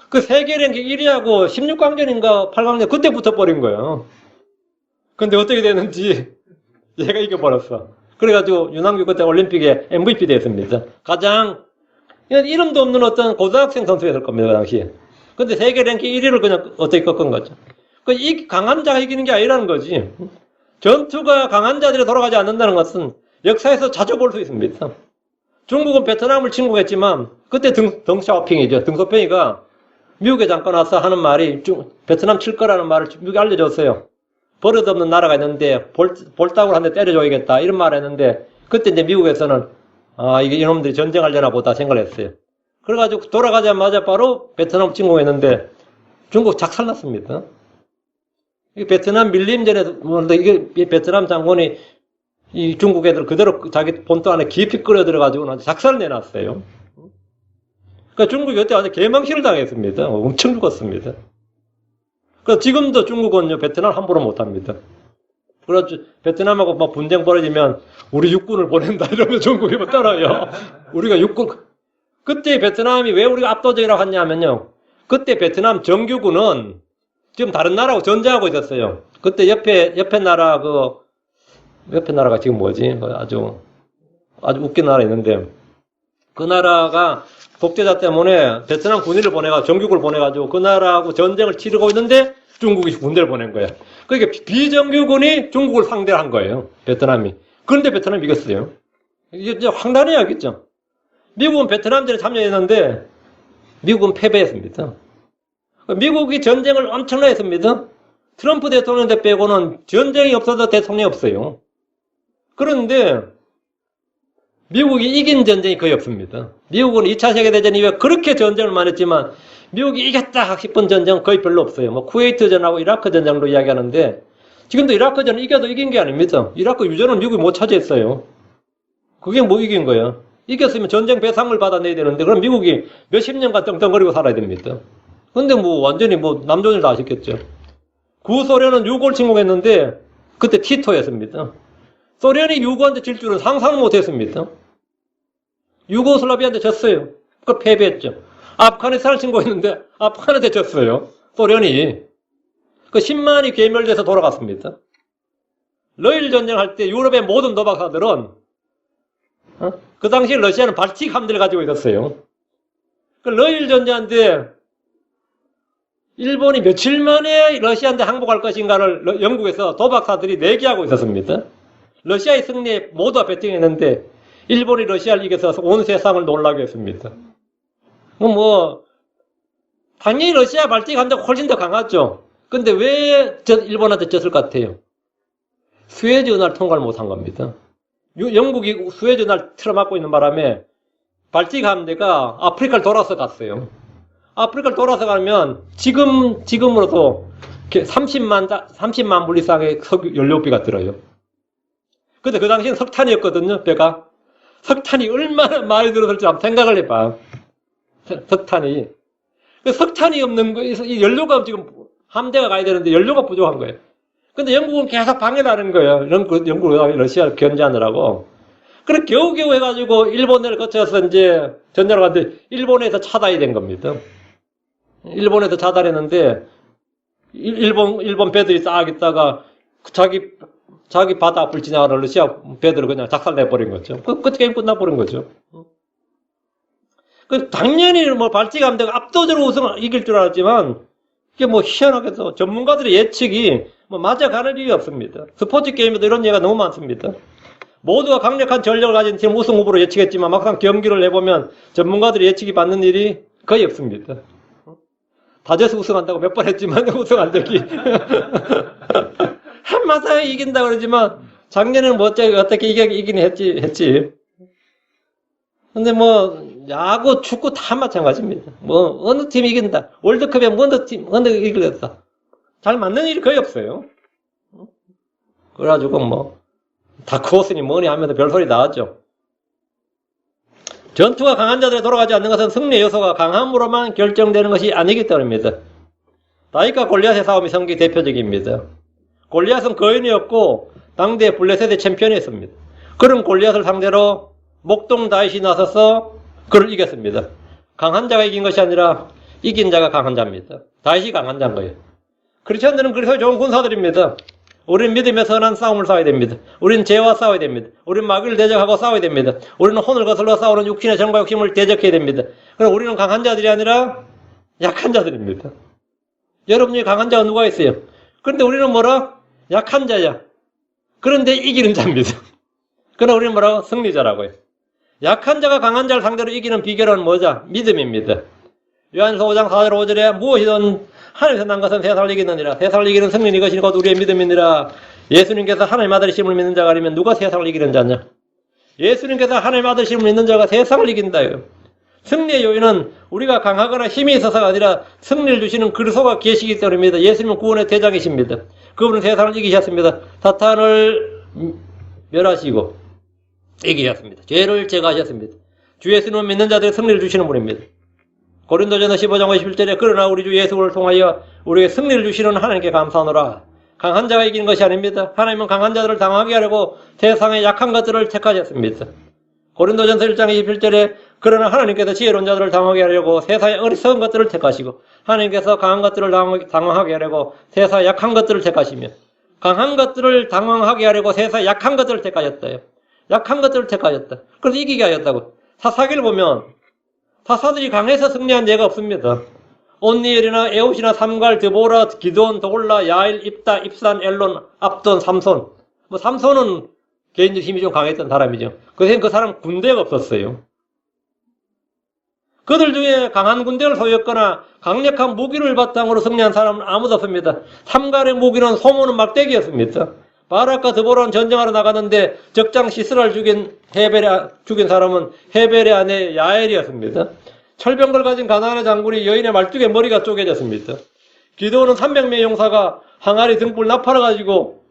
그 세계 랭킹 1위하고 16강전인가 8강전 그때 붙어버린 거예요. 근데 어떻게 되는지 얘가 이겨버렸어. 그래가지고 유남기 그때 올림픽에 MVP 됐습니다. 가장 이름도 없는 어떤 고등학생 선수였을 겁니다, 그 당시에. 근데 세계 랭킹 1위를 그냥 어떻게 꺾은 거죠. 강한 자가 이기는 게 아니라는 거지. 전투가 강한 자들이 돌아가지 않는다는 것은 역사에서 자주 볼 수 있습니다. 중국은 베트남을 침공했지만 그때 덩샤오핑이죠. 등소평이가 미국에 잠깐 와서 하는 말이 베트남 칠 거라는 말을 미국에 알려줬어요. 버릇없는 나라가 있는데 볼따구로 한 대 때려줘야겠다 이런 말을 했는데 그때 이제 미국에서는 이게 이놈들이 전쟁하려나 보다 생각을 했어요. 그래가지고 돌아가자마자 바로 베트남 침공했는데 중국 작살났습니다. 베트남 밀림전에 이게 베트남 장군이 이 중국 애들 그대로 자기 본토 안에 깊이 끌어들어가지고 작살을 내놨어요. 그러니까 중국이 그때 완전 개망신을 당했습니다. 엄청 죽었습니다. 그래서 지금도 중국은 베트남 함부로 못합니다. 그래서 베트남하고 막 분쟁 벌어지면 우리 육군을 보낸다 이러면 중국이 뭐 따라요. 우리가 육군 그때 베트남이 왜 우리가 압도적이라고 하냐면요. 그때 베트남 정규군은 지금 다른 나라하고 전쟁하고 있었어요. 그때 옆에 나라가 지금 뭐지? 아주 웃긴 나라 있는데 그 나라가 독재자 때문에 베트남 군인을 정규군을 보내가지고 그 나라하고 전쟁을 치르고 있는데 중국이 군대를 보낸 거야. 그러니까 비정규군이 중국을 상대한 거예요. 베트남이. 그런데 베트남이 이겼어요. 이게 이제 황당해야겠죠. 미국은 베트남전에 참여했는데 미국은 패배했습니다. 미국이 전쟁을 엄청나게 했습니다. 트럼프 대통령 때 빼고는 전쟁이 없어서 대통령이 없어요. 그런데 미국이 이긴 전쟁이 거의 없습니다. 미국은 2차 세계대전 이후에 그렇게 전쟁을 많이 했지만 미국이 이겼다 싶은 전쟁은 거의 별로 없어요. 뭐 쿠웨이트전하고 이라크 전쟁도 이야기하는데 지금도 이라크전은 이겨도 이긴 게 아닙니다. 이라크 유전은 미국이 못 차지했어요. 그게 뭐 이긴 거야? 이겼으면 전쟁 배상을 받아내야 되는데 그럼 미국이 몇십 년간 떵떵거리고 살아야 됩니다. 근데 뭐 완전히 뭐 남존일 다 아셨겠죠. 구소련은 유골 침공했는데 그때 티토였습니다. 소련이 유고한테 질 줄은 상상을 못했습니다. 유고슬라비아한테 졌어요. 그 패배했죠. 아프가니스탄을 침공했는데 아프간한테 졌어요. 소련이. 그 10만이 괴멸돼서 돌아갔습니다. 러일 전쟁할 때 유럽의 모든 도박사들은 그 당시에 러시아는 발틱 함대를 가지고 있었어요. 그 러일 전쟁한테 일본이 며칠 만에 러시아한테 항복할 것인가를 영국에서 도박사들이 내기하고 있었습니다. 러시아의 승리에 모두가 베팅했는데 일본이 러시아를 이겨서 온 세상을 놀라게 했습니다. 뭐 당연히 러시아 발틱 함대가 훨씬 더 강하죠. 근데 왜 일본한테 졌을 것 같아요? 수에즈 운하를 통과를 못한 겁니다. 영국이 수에즈 운하를 틀어막고 있는 바람에 발틱 함대가 아프리카를 돌아서 갔어요. 아프리카를 돌아서 가면 지금으로도 30만 불 이상의 연료비가 들어요. 근데 그 당시엔 석탄이었거든요, 배가. 석탄이 얼마나 많이 들어설지 한번 생각을 해봐. 석탄이. 석탄이 없는 거, 이 연료가 지금 함대가 가야 되는데 연료가 부족한 거예요. 근데 영국은 계속 방해를 하는 거예요. 영국, 러시아를 견제하느라고. 그래, 겨우겨우 해가지고 일본을 거쳐서 이제 전쟁을 갔는데 일본에서 차단이 된 겁니다. 일본에서 차단했는데 일본 배들이 싹 있다가 자기 바다 앞을 지나가는 러시아 배들을 그냥 작살내버린 거죠. 그 게임 끝나버린 거죠. 당연히 뭐 발틱 함대가 압도적으로 이길 줄 알았지만 이게 뭐 희한하게도 전문가들의 예측이 뭐 맞아가는 일이 없습니다. 스포츠 게임에도 이런 예가 너무 많습니다. 모두가 강력한 전력을 가진 팀 우승 후보로 예측했지만 막상 경기를 해보면 전문가들의 예측이 맞는 일이 거의 없습니다. 다져서 우승한다고 몇 번 했지만 우승 안 되기. 한마사에 이긴다 그러지만 작년에는 뭐 어떻게 이기긴 했지. 근데 뭐 야구, 축구 다 마찬가지입니다. 뭐 어느 팀이 이긴다. 월드컵에 어느 이기겠다. 잘 맞는 일이 거의 없어요. 그래가지고 뭐 다크호스니 뭐니 하면서 별소리 나왔죠. 전투가 강한 자들에 돌아가지 않는 것은 승리의 요소가 강함으로만 결정되는 것이 아니기 때문입니다. 다윗과 골리앗의 싸움이 성기 대표적입니다. 골리앗은 거인이었고 당대 블레셋의 챔피언이었습니다. 그런 골리앗을 상대로 목동 다윗이 나서서 그를 이겼습니다. 강한 자가 이긴 것이 아니라 이긴 자가 강한 자입니다. 다윗이 강한 자인 거예요. 크리스천들은 그래서 좋은 군사들입니다. 우리는 믿음의 선한 싸움을 싸워야 됩니다. 우리는 죄와 싸워야 됩니다. 우리는 마귀를 대적하고 싸워야 됩니다. 우리는 혼을 거슬러 싸우는 육신의 정과 욕심을 대적해야 됩니다. 그럼 우리는 강한 자들이 아니라 약한 자들입니다. 여러분 중에 강한 자가 누가 있어요? 그런데 우리는 뭐라? 약한 자야. 그런데 이기는 자입니다. 그러나 우리는 뭐라고? 승리자라고요. 약한 자가 강한 자를 상대로 이기는 비결은 뭐죠? 믿음입니다. 요한일서 5장 4절 5절에 무엇이든 하늘에서 난 것은 세상을 이기느니라. 세상을 이기는 승리는 이것이니 곧 우리의 믿음이니라. 예수님께서 하나님 아들이심을 믿는 자가 아니면 누가 세상을 이기는 자냐? 예수님께서 하나님 아들이심을 믿는 자가 세상을 이긴다요. 승리의 요인은 우리가 강하거나 힘이 있어서가 아니라 승리를 주시는 그리스도가 계시기 때문입니다. 예수님은 구원의 대장이십니다. 그분은 세상을 이기셨습니다. 사탄을 멸하시고 이기셨습니다. 죄를 제거하셨습니다. 주 예수님을 믿는 자들의 승리를 주시는 분입니다. 고린도전서 15장 51절에 그러나 우리 주 예수를 통하여 우리에게 승리를 주시는 하나님께 감사하노라. 강한 자가 이기는 것이 아닙니다. 하나님은 강한 자들을 당하게 하려고 세상의 약한 것들을 택하셨습니다. 고린도전서 1장 21절에 그러나 하나님께서 지혜로운 자들을 당하게 하려고 세상의 어리석은 것들을 택하시고 하나님께서 강한 것들을 당황하게 하려고 세상의 약한 것들을 택하시며 강한 것들을 당황하게 하려고 세상의 약한 것들을 택하셨다요. 약한 것들을 택하셨다. 그래서 이기게 하셨다고. 사사기를 보면 사사들이 강해서 승리한 예가 없습니다. 온니엘이나 에웃이나 삼갈, 드보라, 기드온, 도골라, 야일, 입다, 입산, 엘론, 압돈, 삼손. 뭐 삼손은 개인적 힘이 좀 강했던 사람이죠. 그 사람 군대가 없었어요. 그들 중에 강한 군대를 소유했거나 강력한 무기를 바탕으로 승리한 사람은 아무도 없습니다. 삼갈의 무기는 소모는 막대기였습니다. 바락과 드보라는 전쟁하러 나갔는데 적장 시스라를 죽인 사람은 헤벨의 아내 야엘이었습니다. 철병걸 가진 가나안의 장군이 여인의 말뚝에 머리가 쪼개졌습니다. 기드온은 300명의 용사가 항아리 등불 나팔을 가지고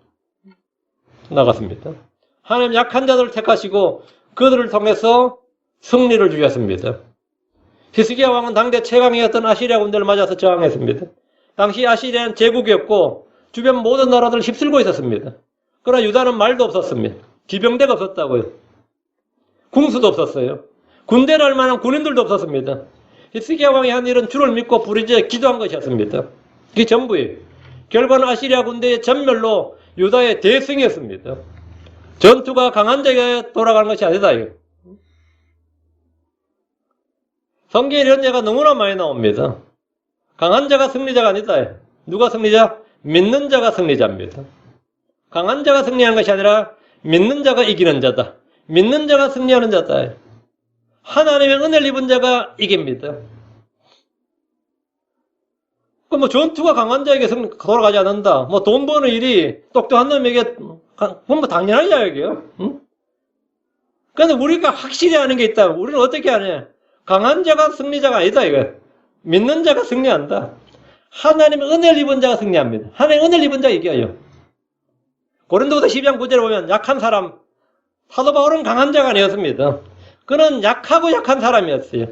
나갔습니다. 하나님 약한 자들을 택하시고 그들을 통해서 승리를 주셨습니다. 히스기야 왕은 당대 최강이었던 아시리아 군대를 맞아서 저항했습니다. 당시 아시리아는 제국이었고 주변 모든 나라들을 휩쓸고 있었습니다. 그러나 유다는 말도 없었습니다. 기병대가 없었다고요. 궁수도 없었어요. 군대를 할 만한 군인들도 없었습니다. 히스기야 왕이 한 일은 주를 믿고 부르짖어 기도한 것이었습니다. 그게 전부예요. 결과는 아시리아 군대의 전멸로 유다의 대승이었습니다. 전투가 강한 자에게 돌아가는 것이 아니다. 성경에 이런 예가 너무나 많이 나옵니다. 강한 자가 승리자가 아니다. 누가 승리자? 믿는 자가 승리자입니다. 강한 자가 승리하는 것이 아니라 믿는 자가 이기는 자다. 믿는 자가 승리하는 자다. 하나님의 은혜를 입은 자가 이깁니다. 뭐 전투가 강한 자에게 돌아가지 않는다. 뭐 돈 버는 일이 똑똑한 놈에게 뭐 당연한 이야기예요. 응? 그런데 우리가 확실히 아는 게 있다. 우리는 어떻게 아냐? 강한 자가 승리자가 아니다 이거. 믿는 자가 승리한다. 하나님의 은혜를 입은 자가 승리합니다. 하나님의 은혜를 입은 자가 이겨요. 고린도후서 12장 9절에 보면 약한 사람, 사도 바울은 강한 자가 아니었습니다. 그는 약하고 약한 사람이었어요.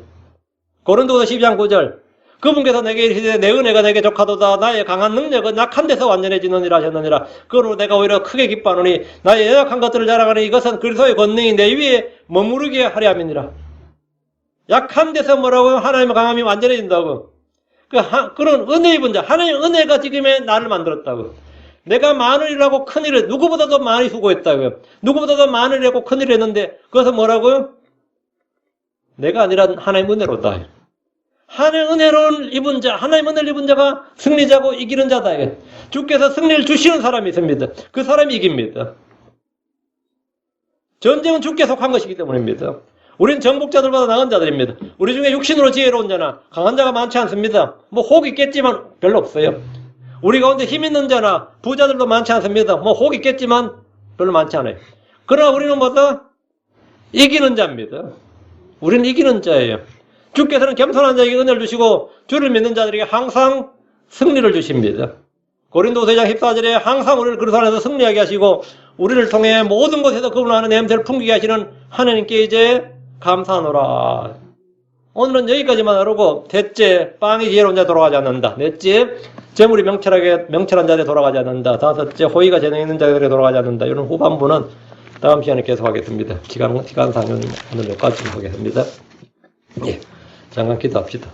고린도후서 12장 9절 그분께서 내게 이르시되 내 은혜가 내게 족하도다. 나의 강한 능력은 약한 데서 완전해지느니라 하셨느니라. 그러므로 내가 오히려 크게 기뻐하노니 나의 연약한 것들을 자랑하니 이것은 그리스도의 권능이 내 위에 머무르게 하려 함이니라. 약한 데서 뭐라고 하나님의 강함이 완전해진다고. 그런 은혜 입은 자, 하나님의 은혜가 지금의 나를 만들었다고. 내가 많은 일을 하고 큰 일을 누구보다도 많이 수고했다고요. 누구보다도 많은 일을 하고 큰 일을 했는데 그것은 뭐라고요? 내가 아니라 하나님의 은혜로다. 하나님의 은혜를 입은 자, 하나님의 은혜를 입은 자가 승리자고 이기는 자다. 주께서 승리를 주시는 사람이 있습니다. 그 사람이 이깁니다. 전쟁은 주께 속한 것이기 때문입니다. 우리는 정복자들보다 나은 자들입니다. 우리 중에 육신으로 지혜로운 자나 강한 자가 많지 않습니다. 뭐 혹 있겠지만 별로 없어요. 우리 가운데 힘 있는 자나 부자들도 많지 않습니다. 뭐 혹 있겠지만 별로 많지 않아요. 그러나 우리는 뭐다? 이기는 자입니다. 우리는 이기는 자예요. 주께서는 겸손한 자에게 은혜를 주시고 주를 믿는 자들에게 항상 승리를 주십니다. 고린도후서 2장 14절에 항상 우리를 그리스도 안에서 승리하게 하시고 우리를 통해 모든 곳에서 그분을 아는 냄새를 풍기게 하시는 하나님께 이제 감사하노라. 오늘은 여기까지만 하고 셋째, 빵이 지혜로운 자에 돌아가지 않는다. 넷째, 재물이 명철한 자에 돌아가지 않는다. 다섯째, 호의가 재능 있는 자들에게 돌아가지 않는다. 이런 후반부는 다음 시간에 계속하겠습니다. 시간상은 오늘 여기까지 하겠습니다. 예, 잠깐 기도합시다.